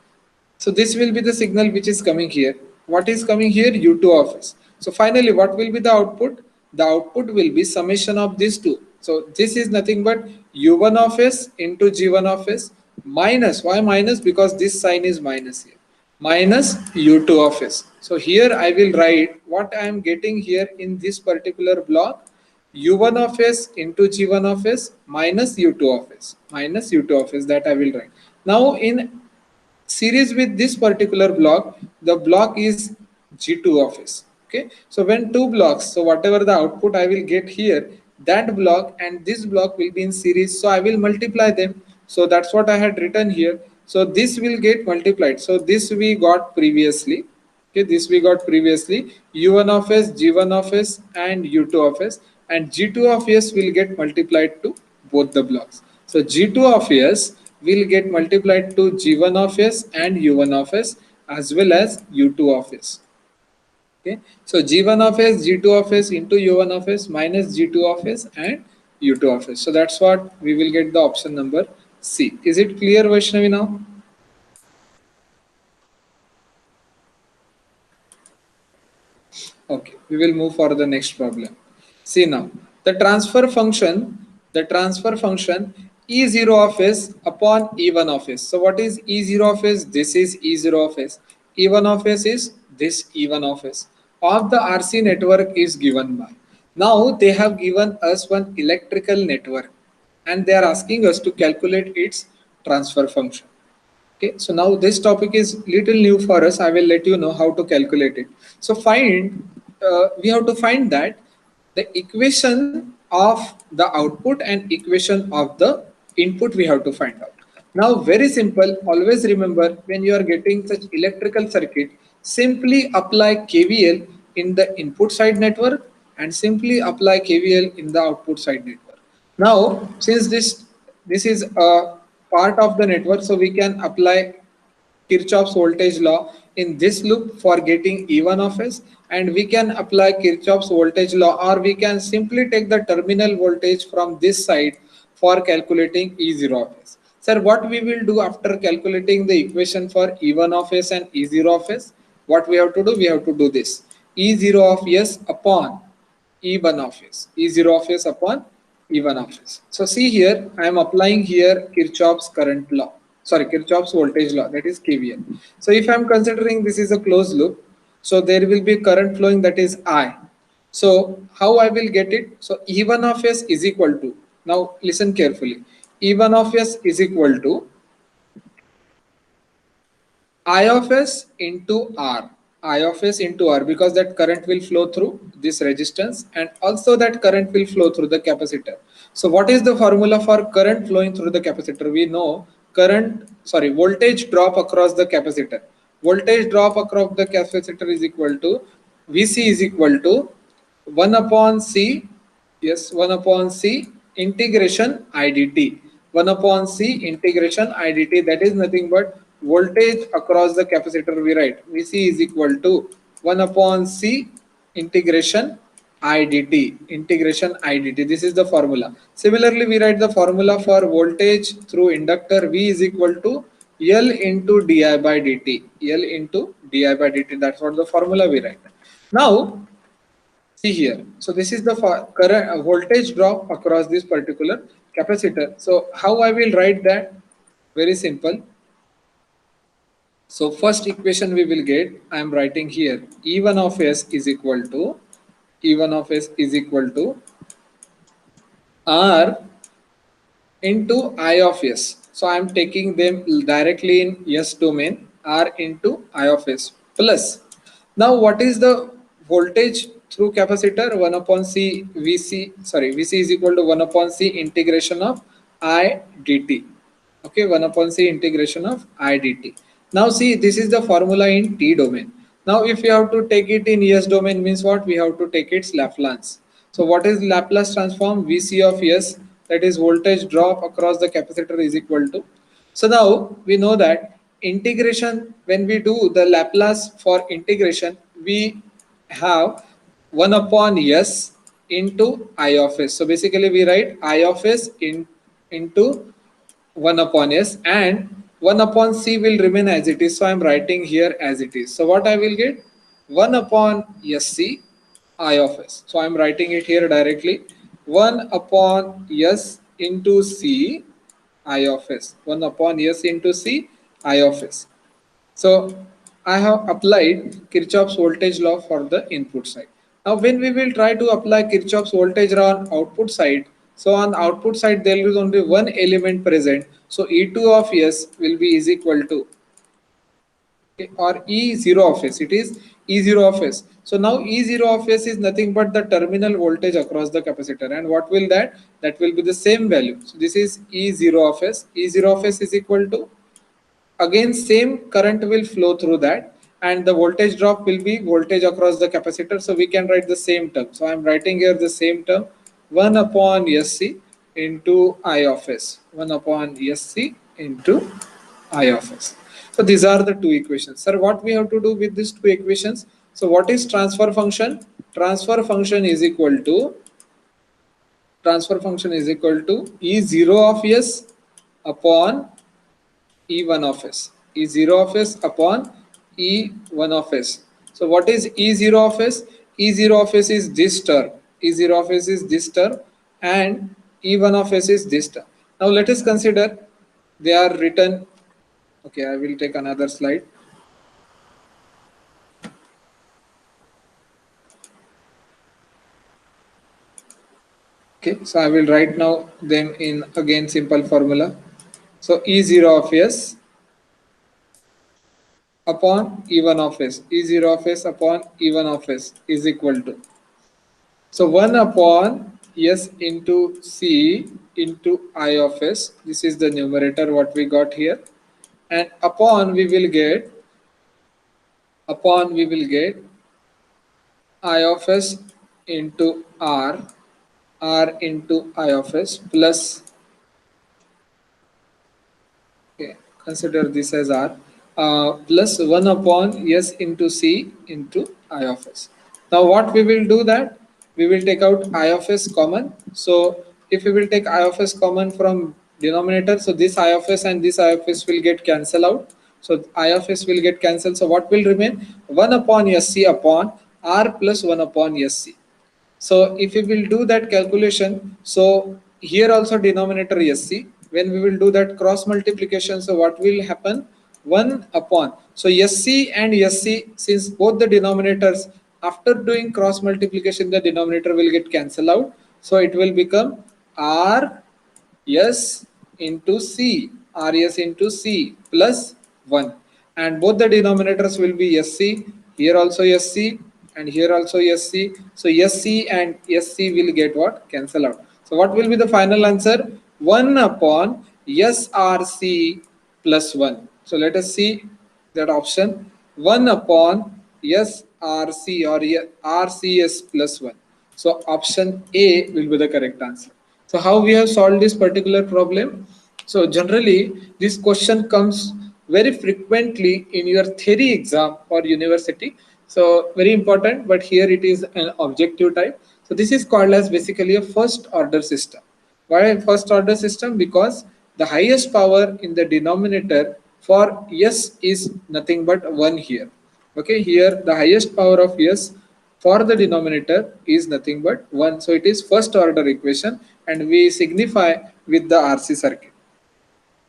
So this will be the signal which is coming here. What is coming here? U2 of s. So finally, what will be the output? The output will be summation of these two. So this is nothing but U1 of s into G1 of s minus, why minus? Because this sign is minus here, minus U2 of s. So here I will write what I am getting here in this particular block, U1 of s into G1 of s minus U2 of s, minus U2 of s, that I will write. Now in series with this particular block, the block is G2 of s. Okay, so when two blocks, so whatever the output I will get here, that block and this block will be in series, so I will multiply them. So that's what I had written here. So this will get multiplied. So this we got previously. Okay, this we got previously, U1 of s, G1 of s and U2 of s, and G2 of s will get multiplied to both the blocks. So G2 of s will get multiplied to G1 of s and U1 of s as well as U2 of s. Okay, so G1 of s, G2 of s into U1 of s minus G2 of s and U2 of s. So that's what we will get the option number C. Is it clear, Vaishnavi, now? Okay, we will move for the next problem. See now, the transfer function E0 of s upon E1 of s. So what is E0 of s? This is E0 of s. E1 of s is this E1 of s. Of the RC network is given by. Now they have given us one electrical network and they are asking us to calculate its transfer function. Okay, so now this topic is little new for us. I will let you know how to calculate it. So we have to find that the equation of the output and equation of the input we have to find out. Now very simple, always remember when you are getting such electrical circuit, simply apply KVL in the input side network and simply apply KVL in the output side network. Now since this is a part of the network, so we can apply Kirchhoff's voltage law in this loop for getting E1 of s, and we can apply Kirchhoff's voltage law, or we can simply take the terminal voltage from this side for calculating E0 of s. Sir, what we will do after calculating the equation for E1 of s and E0 of s? What we have to do? We have to do this. E0 of s upon E1 of s. E0 of s upon E1 of s. So see here, I am applying here Kirchhoff's current law. Sorry, Kirchhoff's voltage law, that is KVL. So if I am considering this is a closed loop, so there will be current flowing, that is I. So how I will get it? So E1 of s is equal to, now listen carefully, E1 of s is equal to I of s into R. I of s into R, because that current will flow through this resistance and also that current will flow through the capacitor. So what is the formula for current flowing through the capacitor? We know voltage drop across the capacitor. Voltage drop across the capacitor is equal to Vc is equal to 1 upon C, yes, 1 upon C integration IDT. 1 upon C integration IDT, that is nothing but voltage across the capacitor. We write Vc is equal to 1 upon C integration IDT. This is the formula. Similarly, we write the formula for voltage through inductor. V is equal to L into di by dt. L into di by dt. That's what the formula we write. Now, see here. So this is the current voltage drop across this particular capacitor. So how I will write that? Very simple. So first equation we will get, I am writing here, E1 of S is equal to R into I of S. So I am taking them directly in S domain, R into I of S plus. Now what is the voltage through capacitor? 1 upon C Vc is equal to 1 upon C integration of I dt. Okay, 1 upon C integration of I dt. Now see, this is the formula in T domain. Now if you have to take it in S domain, means what? We have to take its Laplace. So what is Laplace transform? Vc of S, that is voltage drop across the capacitor, is equal to. So now we know that integration, when we do the Laplace for integration, we have 1 upon S into I of S. So basically we write I of S into 1 upon S, and 1 upon C will remain as it is. So I am writing here as it is. So what I will get? 1 upon SC I of S. So I am writing it here directly. 1 upon S into C I of S. 1 upon S into C I of S. So I have applied Kirchhoff's voltage law for the input side. Now when we will try to apply Kirchhoff's voltage law on output side, so on output side there is only one element present. So E2 of S will be is equal to, or E0 of S. It is E0 of S. So now E0 of S is nothing but the terminal voltage across the capacitor. And what will that? That will be the same value. So this is E0 of S. E0 of S is equal to, again same current will flow through that, and the voltage drop will be voltage across the capacitor. So we can write the same term. So I am writing here the same term, 1 upon SC into I of S. 1 upon SC into I of S. So these are the two equations. Sir, what we have to do with these two equations? So what is transfer function? Transfer function is equal to E0 of S upon E1 of S. E0 of S upon E1 of S. So what is E0 of S? E0 of S is this term. E0 of S is this term, and E1 of S is this term. Now let us consider they are written. Okay, I will take another slide. Okay, so I will write now them in again simple formula. So E0 of S upon E1 of S, E0 of S upon E1 of S is equal to, so 1 upon S into C into I of S. This is the numerator what we got here, and upon we will get I of S into R into I of S plus, okay, consider this as R, plus 1 upon S into C into I of S. Now what we will do, that we will take out I of S common. So if we will take I of S common from denominator, so this I of S and this I of S will get cancelled out. So I of S will get cancelled. So what will remain? 1 upon SC upon R plus 1 upon SC. So if we will do that calculation, so here also denominator SC, when we will do that cross multiplication, so what will happen? 1 upon, so SC and SC, since both the denominators, after doing cross multiplication, the denominator will get cancelled out. So it will become R S into C, RS into C plus 1, and both the denominators will be SC, here also SC and here also SC. So SC and SC will get what? Cancel out. So what will be the final answer? 1 upon SRC plus 1. So let us see that option. 1 upon SRC or RCS plus 1. So option A will be the correct answer. So how we have solved this particular problem? So generally this question comes very frequently in your theory exam or university. So very important, but here it is an objective type. So this is called as basically a first order system. Why a first order system? Because the highest power in the denominator for s is nothing but 1 here. Okay, here the highest power of s for the denominator is nothing but 1. So it is first order equation, and we signify with the RC circuit.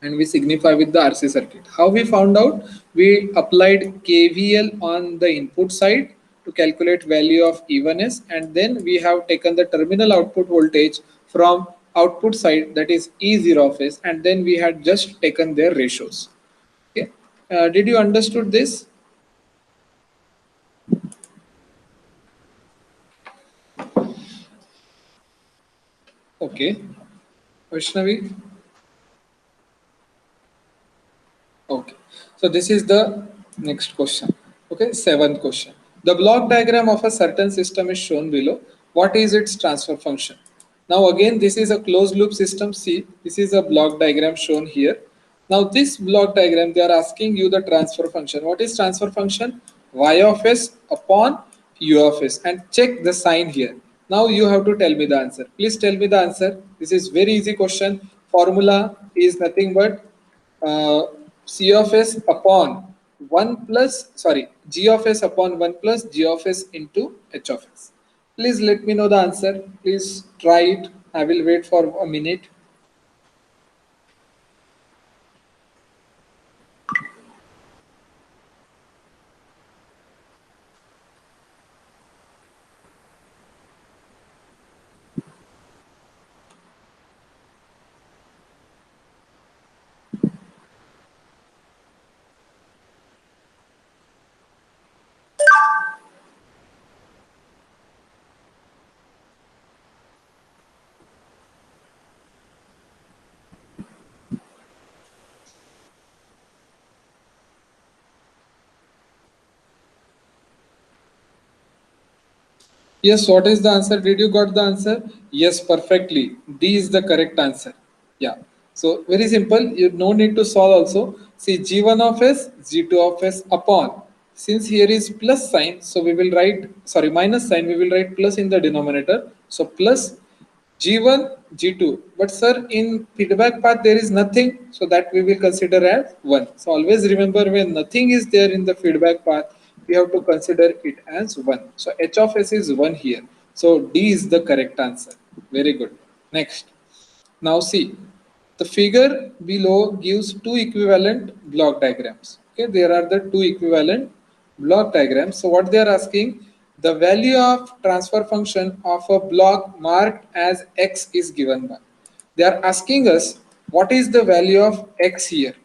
And we signify with the RC circuit. How we found out? We applied KVL on the input side to calculate value of evenness, and then we have taken the terminal output voltage from output side, that is E0 of S, and then we had just taken their ratios. Okay. Did you understood this? Okay. Vaishnavi? Okay, so this is the next question. Okay, seventh question. The block diagram of a certain system is shown below. What is its transfer function? Now again, this is a closed loop system. See, this is a block diagram shown here. Now this block diagram, they are asking you the transfer function. What is transfer function? Y of s upon u of s, and check the sign here. Now you have to tell me the answer. Please tell me the answer. This is very easy question. Formula is nothing but uh, C of s upon 1 plus, sorry, G of s upon 1 plus G of s into H of s. Please let me know the answer. Please try it. I will wait for a minute. Yes, what is the answer? Did you got the answer? Yes, perfectly. D is the correct answer. Yeah. So very simple. You no need to solve also. See G1 of s, G2 of s upon. Since here is plus sign, so we will write, sorry, minus sign, we will write plus in the denominator. So plus G1, G2. But sir, in feedback path there is nothing, so that we will consider as 1. So always remember, when nothing is there in the feedback path, we have to consider it as 1. So H of S is 1 here. So D is the correct answer. Very good. Next. Now see, the figure below gives two equivalent block diagrams. Okay, there are the two equivalent block diagrams. So what they are asking, the value of transfer function of a block marked as x is given by. They are asking us what is the value of x here.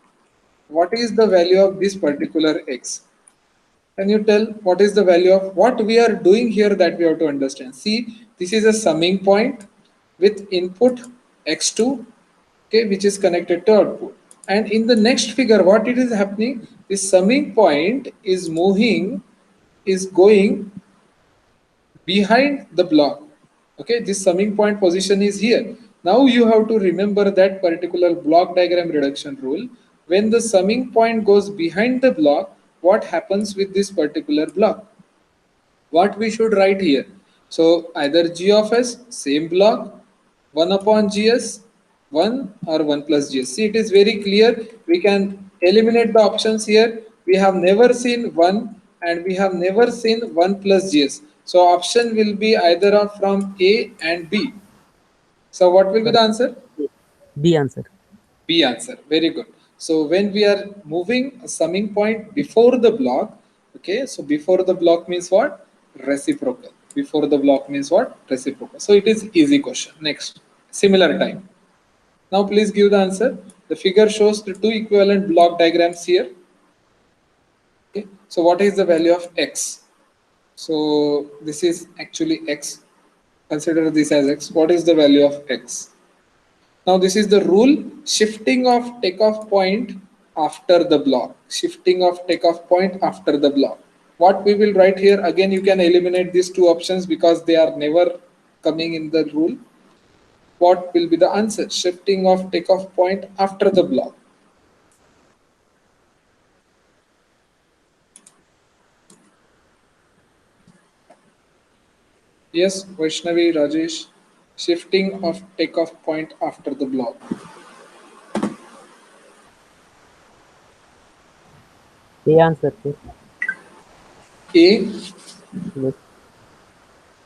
What is the value of this particular x? Can you tell what is the value of what we are doing here, that we have to understand? See, this is a summing point with input x2, okay, which is connected to output. And in the next figure, what it is happening? This summing point is moving, is going behind the block. Okay, this summing point position is here. Now you have to remember that particular block diagram reduction rule. When the summing point goes behind the block, what happens with this particular block? What we should write here? So either G of s, same block, 1 upon Gs, 1 or 1 plus Gs. See, it is very clear. We can eliminate the options here. We have never seen 1 and we have never seen 1 plus Gs. So option will be either of from A and B. So what will be the Correct. answer? B answer. B answer. Very good. So when we are moving a summing point before the block, okay, so before the block means what? Reciprocal. Before the block means what? Reciprocal. So it is easy question. Next, similar time. Now please give the answer. The figure shows the two equivalent block diagrams here. Okay. So what is the value of x? So this is actually x. Consider this as x. What is the value of x? Now this is the rule, shifting of takeoff point after the block, shifting of takeoff point after the block. What we will write here, again you can eliminate these two options because they are never coming in the rule. What will be the answer? Shifting of takeoff point after the block. Yes, Vaishnavi, Rajesh, shifting of takeoff point after the block. A answer, sir. A, Yes.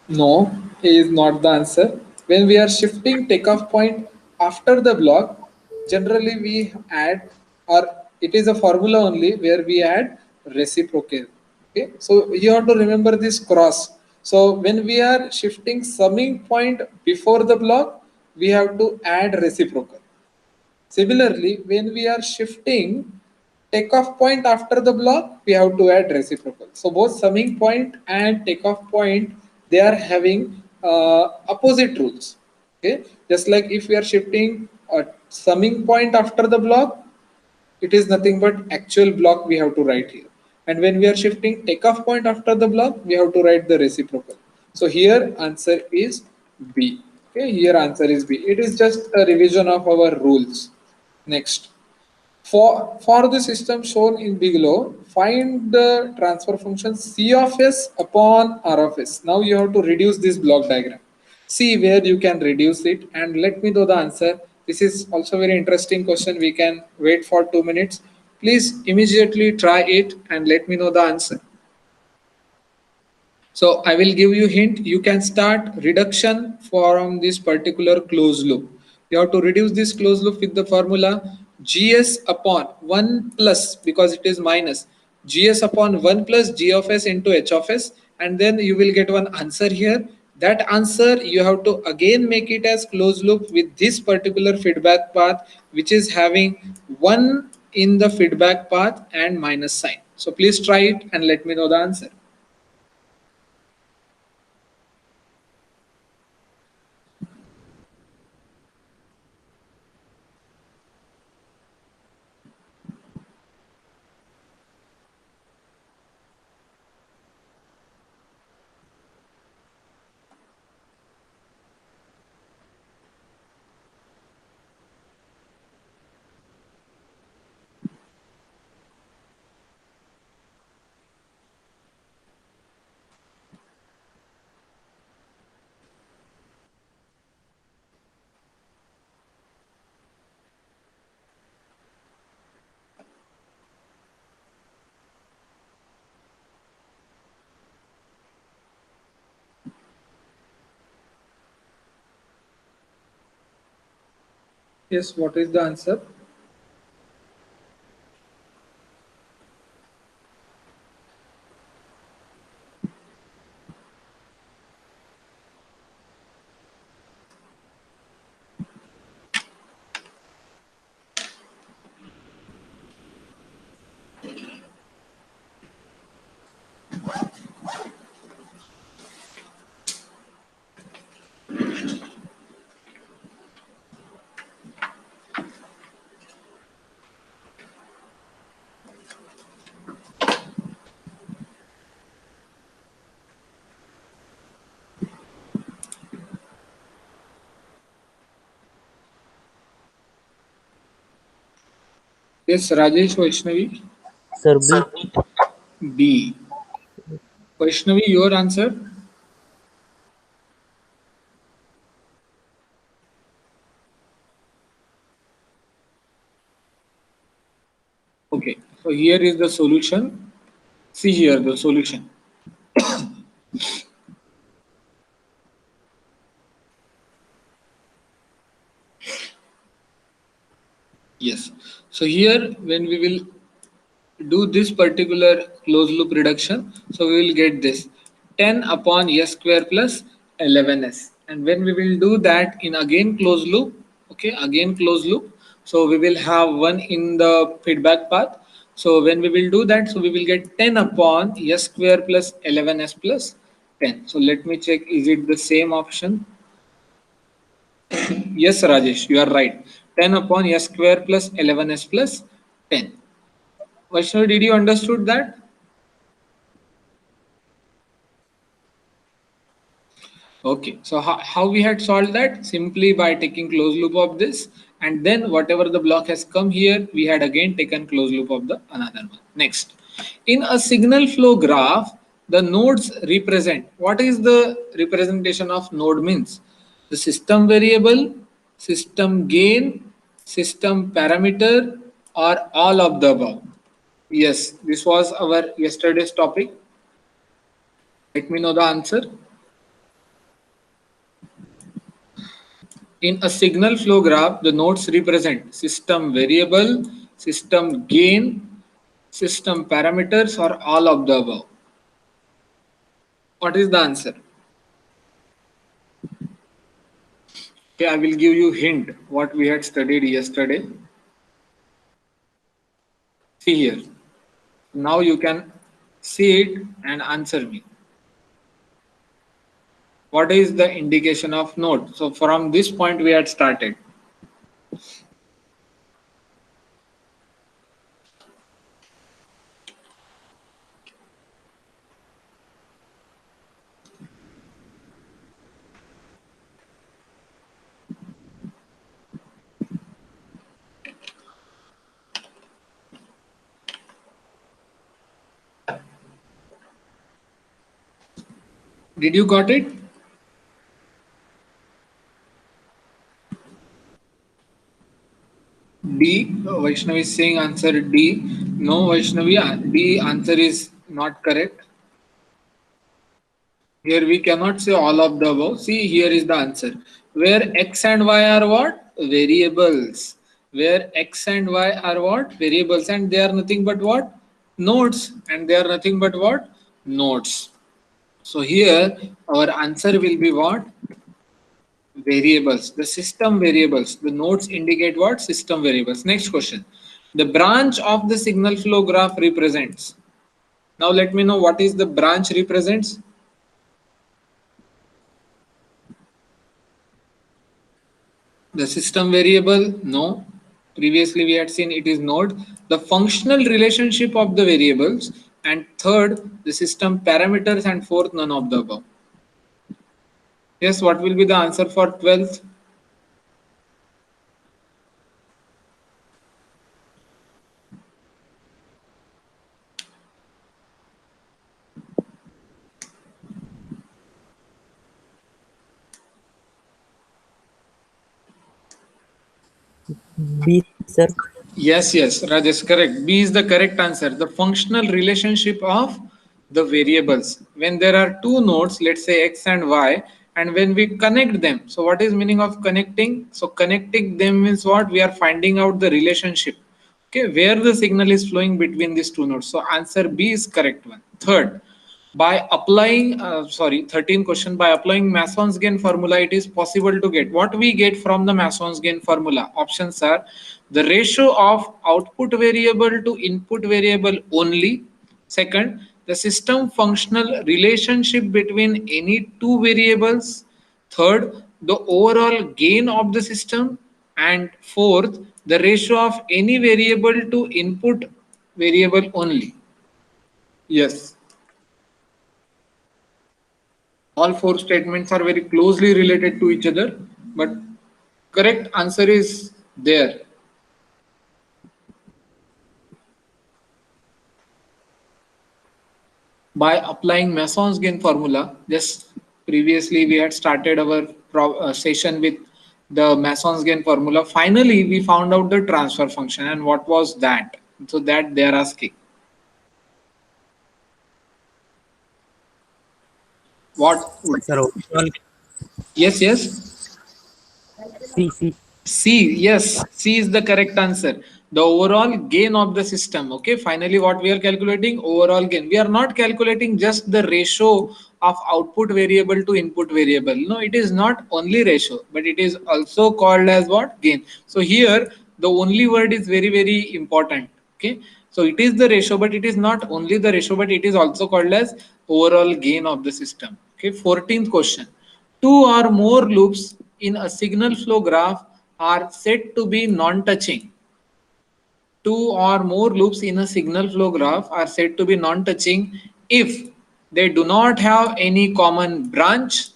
no, A is not the answer. When we are shifting takeoff point after the block, generally we add, or it is a formula only where we add reciprocal. Okay, so you have to remember this cross. So when we are shifting summing point before the block, we have to add reciprocal. Similarly, when we are shifting takeoff point after the block, we have to add reciprocal. So both summing point and takeoff point, they are having opposite rules. Okay, just like if we are shifting a summing point after the block, it is nothing but actual block we have to write here. And when we are shifting takeoff point after the block, we have to write the reciprocal. So here answer is B. Okay, here answer is B. It is just a revision of our rules. Next, for the system shown in below, find the transfer function C of S upon R of S. Now you have to reduce this block diagram. See where you can reduce it and let me know the answer. This is also very interesting question. We can wait for 2 minutes. Please immediately try it and let me know the answer. So I will give you hint. You can start reduction from this particular closed loop. You have to reduce this closed loop with the formula gs upon 1 plus, because it is minus, gs upon 1 plus g of s into h of s, and then you will get one answer here. That answer you have to again make it as closed loop with this particular feedback path, which is having 1 in the feedback path and minus sign. So please try it and let me know the answer. Yes, what is the answer? Yes, Rajesh, Vaishnavi. Sir, B. B. Vaishnavi, your answer? Okay, so here is the solution. See here the solution. Yes. So here when we will do this particular closed loop reduction, so we will get this 10 upon s square plus 11s. And when we will do that in again closed loop, okay, again closed loop, so we will have 1 in the feedback path. So when we will do that, so we will get 10 upon s square plus 11s plus 10. So let me check, is it the same option? Yes, Rajesh, you are right. 10 upon s square plus 11s plus 10. Vaishnavi, did you understood that? Okay, so how we had solved that? Simply by taking closed loop of this, and then whatever the block has come here, we had again taken closed loop of the another one. Next, in a signal flow graph, the nodes represent, what is the representation of node means? The system variable, system gain, system parameter, or all of the above. Yes, this was our yesterday's topic. Let me know the answer. In a signal flow graph, the nodes represent system variable, system gain, system parameters, or all of the above. What is the answer? Okay, I will give you hint what we had studied yesterday. See here. Now you can see it and answer me. What is the indication of node? So from this point we had started. Did you got it? D. Vaishnavi is saying answer D. No, Vaishnavi, D answer is not correct. Here we cannot say all of the above. See, here is the answer. Where x and y are what? Variables. Where x and y are what? Variables. And they are nothing but what? Nodes. And they are nothing but what? Nodes. So here our answer will be what? Variables. The system variables. The nodes indicate what? System variables. Next question. The branch of the signal flow graph represents. Now let me know what is the branch represents. The system variable, no. Previously we had seen it is node. The functional relationship of the variables, and third, the system parameters, and fourth, none of the above. Yes, what will be the answer for 12th? B, sir. Yes, Rajesh, correct. B is the correct answer. The functional relationship of the variables. When there are two nodes, let's say x and y, and when we connect them, so what is meaning of connecting? So connecting them means what? We are finding out the relationship. Okay, where the signal is flowing between these two nodes. So answer B is correct one. Third, by applying 13 question, by applying Mason's gain formula, it is possible to get what we get from the Mason's gain formula. Options are the ratio of output variable to input variable only. Second, the system functional relationship between any two variables. Third, the overall gain of the system. And fourth, the ratio of any variable to input variable only. Yes. All four statements are very closely related to each other, but correct answer is there. By applying Mason's gain formula, just previously we had started our session with the Mason's gain formula. Finally, we found out the transfer function, and what was that? So that they are asking. What? Sir, overall Yes, yes. C, C. C, yes, C is the correct answer. The overall gain of the system. Okay, finally, what we are calculating? Overall gain. We are not calculating just the ratio of output variable to input variable. No, it is not only ratio, but it is also called as what? Gain. So here, the only word is very, very important. Okay, so it is the ratio, but it is not only the ratio, but it is also called as overall gain of the system. Okay, 14th question. Two or more loops in a signal flow graph are said to be non-touching. two or more loops in a signal flow graph are said to be non-touching if they do not have any common branch,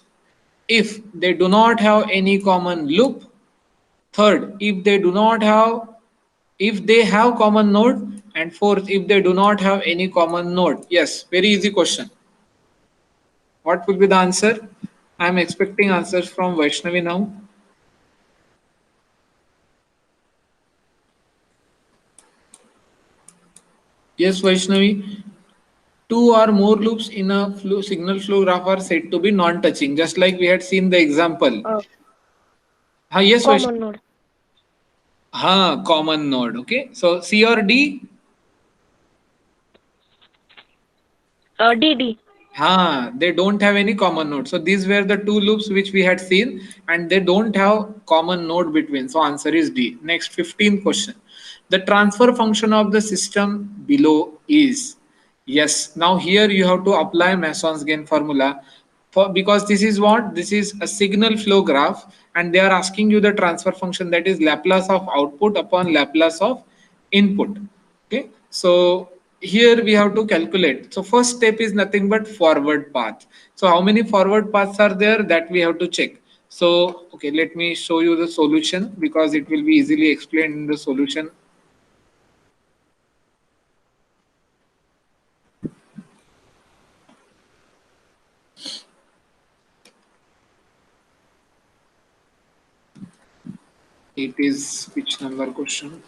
if they do not have any common loop, third, if they have common node, and fourth, if they do not have any common node. Yes, very easy question. What would be the answer? I am expecting answers from Vaishnavi now. Yes, Vaishnavi. Two or more loops in a signal flow graph are said to be non-touching, just like we had seen the example. Yes, Vaishnavi. Common node. Common node. Okay. So C or D? DD. They don't have any common node. So these were the two loops which we had seen, and they don't have common node between. So answer is D. Next 15th question. The transfer function of the system below is. Yes. Now here you have to apply Mason's gain formula for, because this is what? This is a signal flow graph, and they are asking you the transfer function, that is Laplace of output upon Laplace of input. Okay, so here we have to calculate. So first step is nothing but forward path. So how many forward paths are there, that we have to check. So okay, let me show you the solution because it will be easily explained in the solution. It is which number question?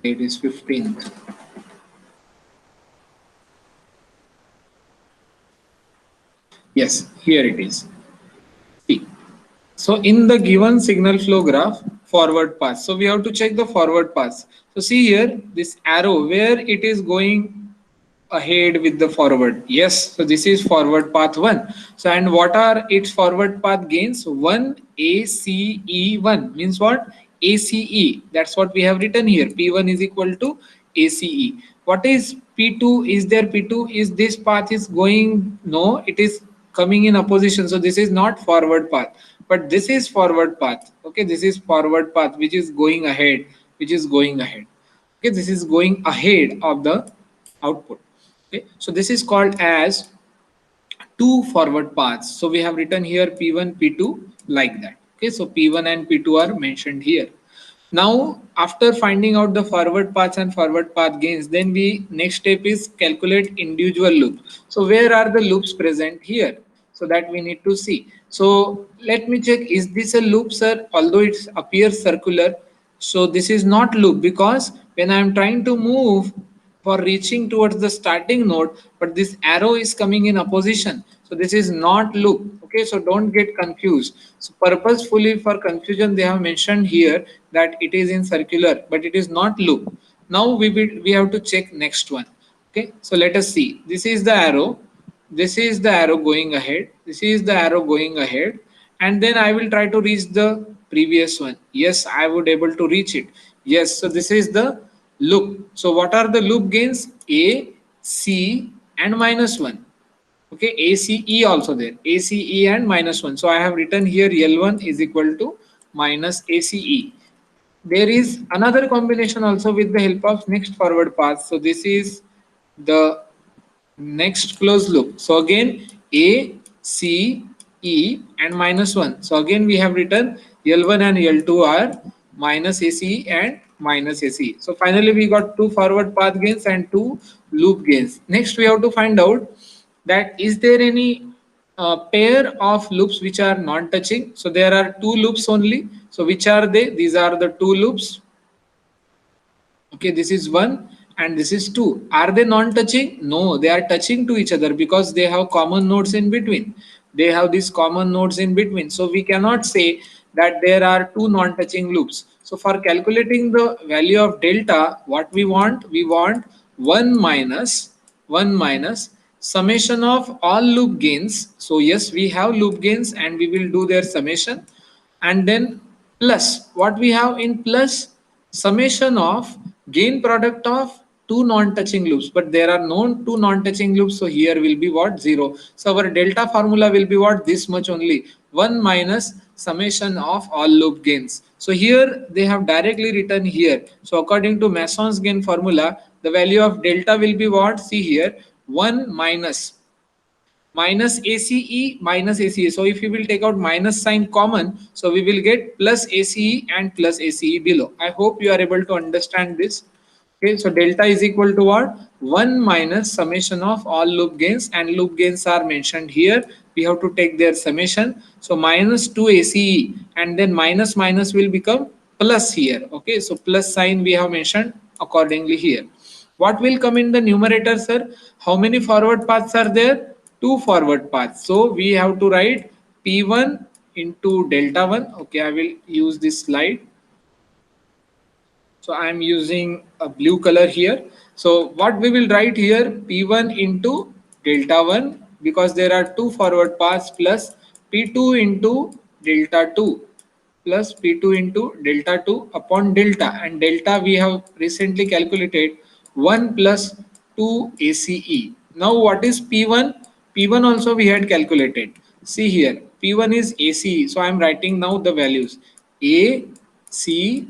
It is 15th. Yes, here it is. See. So in the given signal flow graph, forward path. So we have to check the forward paths. So see here, this arrow where it is going ahead with the forward. Yes, so this is forward path 1. So and what are its forward path gains? 1 ACE1 means what? ACE. That's what we have written here. P1 is equal to ACE. What is P2? Is there P2? Is this path is going? No, it is coming in opposition. So this is not forward path, but this is forward path. Okay, this is forward path which is going ahead, Okay, this is going ahead of the output. Okay, so this is called as two forward paths. So we have written here P1, P2 like that. Okay, so P1 and P2 are mentioned here. Now, after finding out the forward paths and forward path gains, then we next step is calculate individual loop. So where are the loops present here? So that we need to see. So let me check, is this a loop, sir? Although it appears circular, so this is not loop, because when I am trying to move for reaching towards the starting node, but this arrow is coming in opposition, so this is not loop. Okay, so don't get confused. So purposefully for confusion they have mentioned here that it is in circular, but it is not loop. Now we have to check next one. Okay, so let us see. This is the arrow, this is the arrow going ahead, this is the arrow going ahead, and then I will try to reach the previous one. Yes, I would able to reach it. Yes, so this is the loop. So what are the loop gains? A, C and -1. Okay, ACE also there, ACE and -1. So I have written here L1 is equal to minus ACE. There is another combination also with the help of next forward path. So this is the next closed loop. So again A, C, E and -1. So again we have written L1 and L2 are minus ACE and minus ACE. So finally we got two forward path gains and two loop gains. Next we have to find out that is there any pair of loops which are non-touching. So there are two loops only. So which are they? These are the two loops. Okay, this is 1 and this is 2. Are they non-touching? No, they are touching to each other because they have common nodes in between. They have these common nodes in between. So we cannot say that there are two non-touching loops. So for calculating the value of delta, what we want? We want 1 minus summation of all loop gains. So yes, we have loop gains and we will do their summation, and then plus what we have in plus summation of gain product of two non-touching loops, but there are no two non-touching loops, so here will be what? 0. So our delta formula will be what? This much only, 1 minus summation of all loop gains. So here they have directly written here. So according to Mason's gain formula, the value of delta will be what? See here, 1 minus ACE minus ACE. So if you will take out minus sign common, so we will get plus ACE and plus ACE below. I hope you are able to understand this. Okay, so delta is equal to what? 1 minus summation of all loop gains, and loop gains are mentioned here. We have to take their summation. So minus 2 ACE, and then minus minus will become plus here. Okay, so plus sign we have mentioned accordingly here. What will come in the numerator, sir? How many forward paths are there? Two forward paths. So we have to write P1 into delta 1. Okay, I will use this slide. So I am using a blue color here. So what we will write here, P1 into delta 1, because there are two forward paths, plus P2 into delta 2 plus P2 into delta 2 upon delta, and delta we have recently calculated 1 plus 2 ACE. Now what is P1? P1 also we had calculated. See here, P1 is ACE. So I am writing now the values A, C,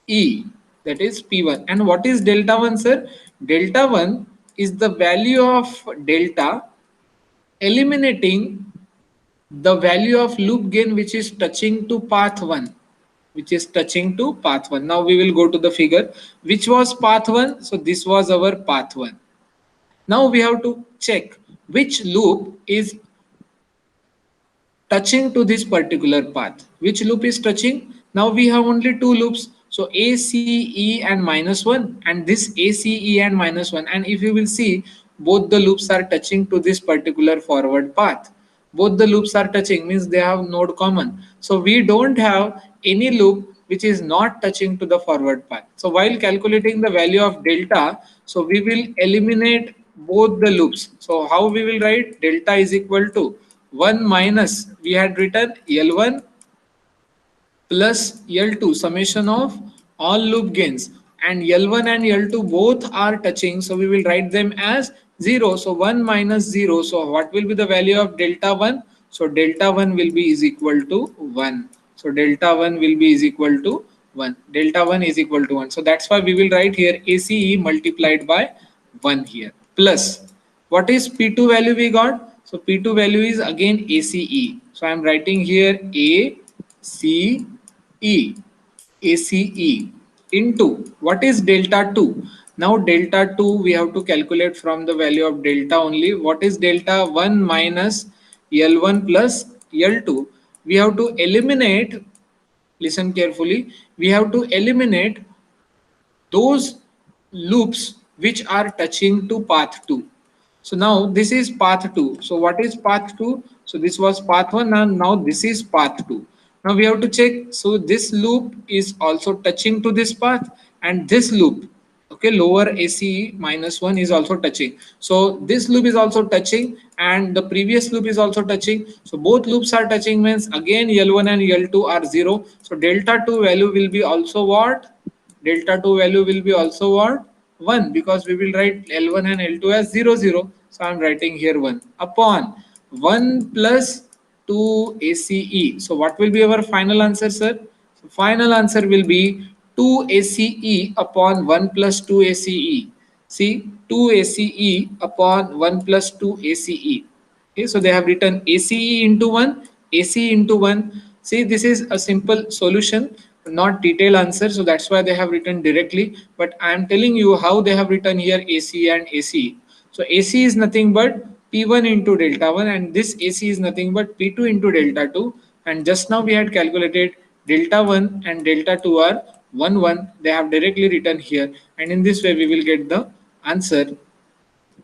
E, that is P1. And what is delta 1, sir? Delta 1 is the value of delta eliminating the value of loop gain which is touching to path 1, which is touching to path 1. Now we will go to the figure. Which was path 1? So this was our path 1. Now we have to check which loop is touching to this particular path. Which loop is touching? Now we have only two loops. So ACE and minus 1, and this ACE and minus 1. And if you will see, both the loops are touching to this particular forward path. Both the loops are touching, means they have node common. So we don't have any loop which is not touching to the forward path. So while calculating the value of delta, so we will eliminate both the loops. So how we will write? Delta is equal to 1 minus, we had written L1 plus L2 summation of all loop gains, and L1 and L2 both are touching, so we will write them as 0. So 1 minus 0. So what will be the value of delta 1? So delta 1 will be is equal to 1. So delta 1 will be is equal to 1. Delta 1 is equal to 1. So that's why we will write here ACE multiplied by 1 here, plus what is P2 value we got? So P2 value is again ACE. So I am writing here ACE, ACE into what is delta 2? Now delta 2 we have to calculate from the value of delta only. What is delta? 1 minus L1 plus L2. We have to eliminate, listen carefully, we have to eliminate those loops which are touching to path 2. So now this is path 2. So what is path 2? So this was path 1, and now this is path 2. Now we have to check. So this loop is also touching to this path, and this loop, okay, lower ACE minus 1 is also touching. So this loop is also touching, and the previous loop is also touching. So both loops are touching, means again L1 and L2 are 0. So delta 2 value will be also what? Delta 2 value will be also what? 1, because we will write L1 and L2 as 0, 0. So I am writing here 1 upon 1 plus 2 ACE. So what will be our final answer, sir? So final answer will be 2 ACE upon 1 plus 2 ACE. See, 2 ACE upon 1 plus 2 ACE. Okay, so they have written ACE into 1, AC into 1. See, this is a simple solution, not detailed answer. So that's why they have written directly. But I am telling you how they have written here AC and AC. So AC is nothing but P1 into delta 1, and this AC is nothing but P2 into delta 2. And just now we had calculated delta 1 and delta 2 are 1, 1. They have directly written here. And in this way, we will get the answer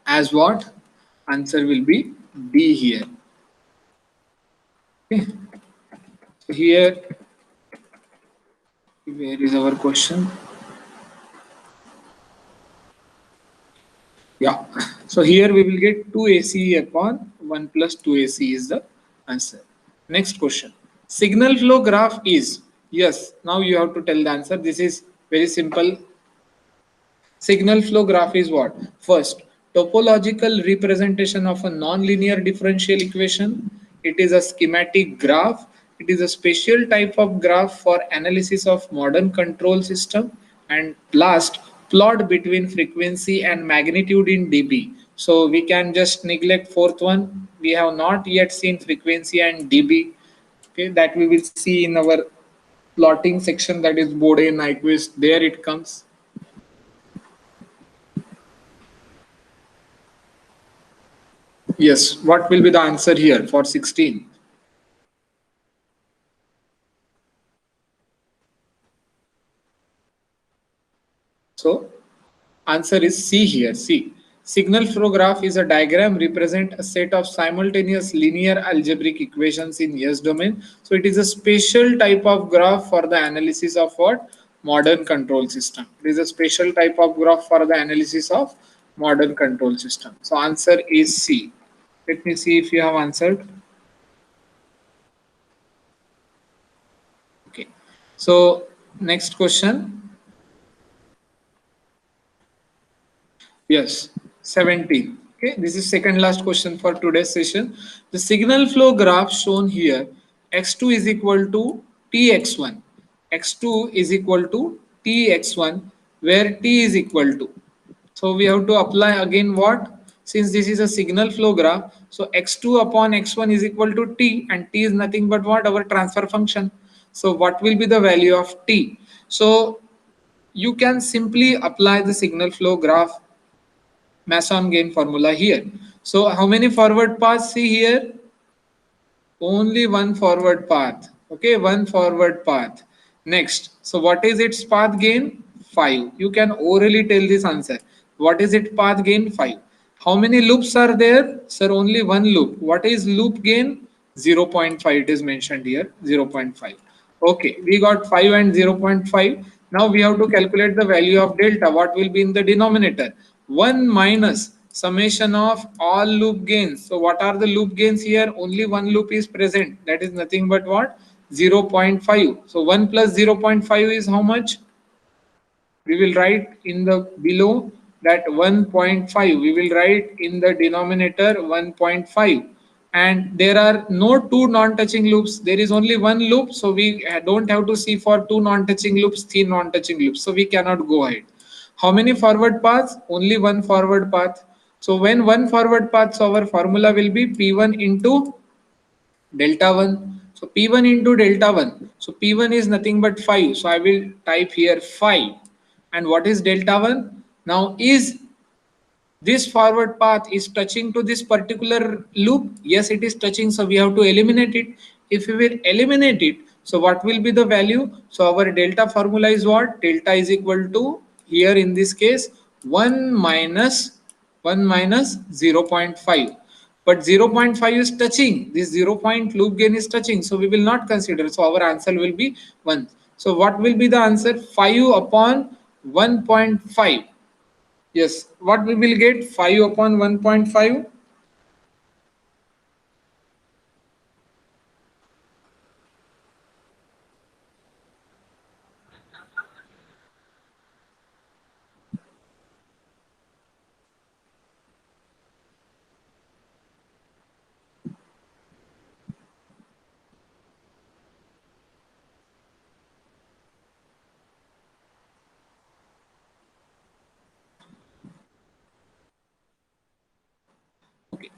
as what? Answer will be D here. Okay. So here, where is our question? Yeah. So here we will get 2 ACE upon 1 plus 2 AC is the answer. Next question. Signal flow graph is, yes, now you have to tell the answer. This is very simple. Signal flow graph is what? First, topological representation of a non-linear differential equation. It is a schematic graph, It is a special type of graph for analysis of modern control system. And last, plot between frequency and magnitude in dB. So we can just neglect fourth one. We have not yet seen frequency and dB. Okay, that we will see in our plotting section, that is Bode Nyquist. There it comes. Yes, what will be the answer here for 16? So answer is C here. C. Signal flow graph is a diagram represent a set of simultaneous linear algebraic equations in S domain. So it is a special type of graph for the analysis of what? Modern control system. It is a special type of graph for the analysis of modern control system. So answer is C. Let me see if you have answered. Okay. So next question. Yes, 17. Okay, this is second last question for today's session. The signal flow graph shown here, x2 is equal to tx1. x2 is equal to tx1, where t is equal to. So we have to apply again what? Since this is a signal flow graph, so x2 upon x1 is equal to t, and t is nothing but what? Our transfer function. So what will be the value of t? So you can simply apply the signal flow graph Masson gain formula here. So how many forward paths see here? Only one forward path. Okay, one forward path. Next, so what is its path gain? 5. You can orally tell this answer. What is its path gain? 5. How many loops are there? Sir, only one loop. What is loop gain? 0.5. It is mentioned here, 0.5. Okay, we got 5 and 0.5. Now we have to calculate the value of delta. What will be in the denominator? 1 minus summation of all loop gains. So what are the loop gains here? Only one loop is present. That is nothing but what? 0.5. So 1 plus 0.5 is how much? We will write in the below that 1.5. We will write in the denominator 1.5. And there are no two non-touching loops. There is only one loop. So we don't have to see for two non-touching loops, three non-touching loops. So we cannot go ahead. How many forward paths? Only one forward path. So when one forward path, so our formula will be P1 into delta 1. So P1 into delta 1. So P1 is nothing but 5. So I will type here 5. And what is delta 1? Now is this forward path is touching to this particular loop? Yes, it is touching. So we have to eliminate it. If we will eliminate it, so what will be the value? So our delta formula is what? Delta is equal to, here in this case, 1 minus 0.5. But 0.5 is touching. This 0 point loop gain is touching. So we will not consider. So our answer will be 1. So what will be the answer? 5 upon 1.5. Yes, what we will get? 5 upon 1.5. Okay,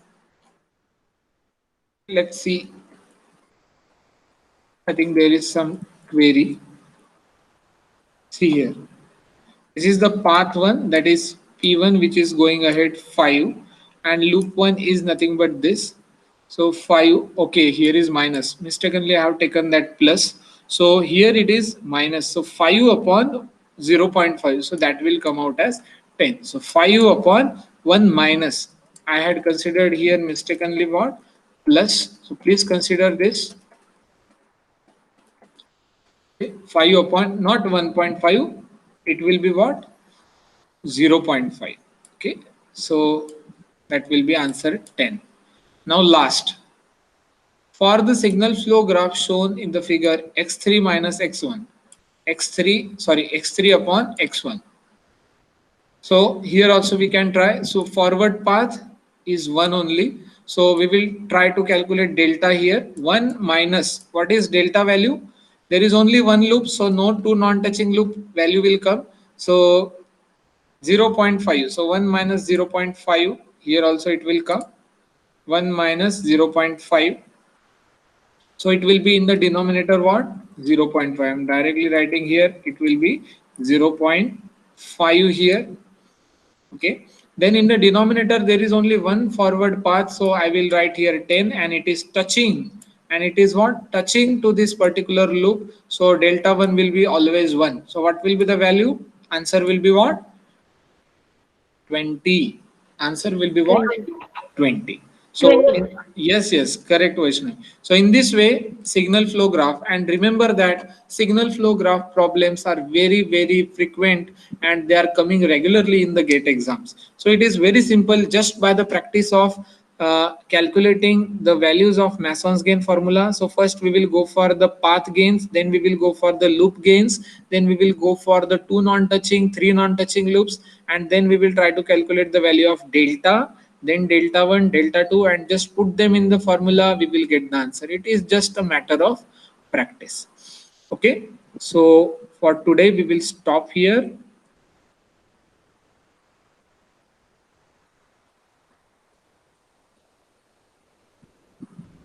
let's see. I think there is some query. See here. This is the path 1, that is P1, which is going ahead 5, and loop 1 is nothing but this. So 5, okay, here is minus. Mistakenly, I have taken that plus. So here it is minus. So 5 upon 0.5. So that will come out as 10. So 5 upon 1 minus. I had considered here mistakenly what? Plus. So please consider this. 5 upon not 1.5. It will be what? 0.5. Okay, so that will be answer 10. Now last, for the signal flow graph shown in the figure, x3 minus x1, x3 upon x1. So here also we can try. So forward path is 1 only. So we will try to calculate delta here. 1 minus, what is delta value? There is only one loop, so no two non-touching loop value will come. So 0.5. So 1 minus 0.5, here also it will come. 1 minus 0.5. So it will be in the denominator what? 0.5. I'm directly writing here. It will be 0.5 here. Okay. Then in the denominator, there is only one forward path. So I will write here 10 and it is touching. And it is what? Touching to this particular loop. So delta 1 will be always 1. So what will be the value? Answer will be what? 20. Answer will be what? 20. 20. So 20. yes, correct, Vaishnavi. So in this way, signal flow graph, and remember that signal flow graph problems are very frequent and they are coming regularly in the GATE exams. So it is very simple, just by the practice of calculating the values of Mason's gain formula. So first we will go for the path gains, then we will go for the loop gains, then we will go for the two non-touching, three non-touching loops, and then we will try to calculate the value of delta, then delta 1, delta 2, and just put them in the formula. We will get the answer. It is just a matter of practice. Okay, so for today we will stop here.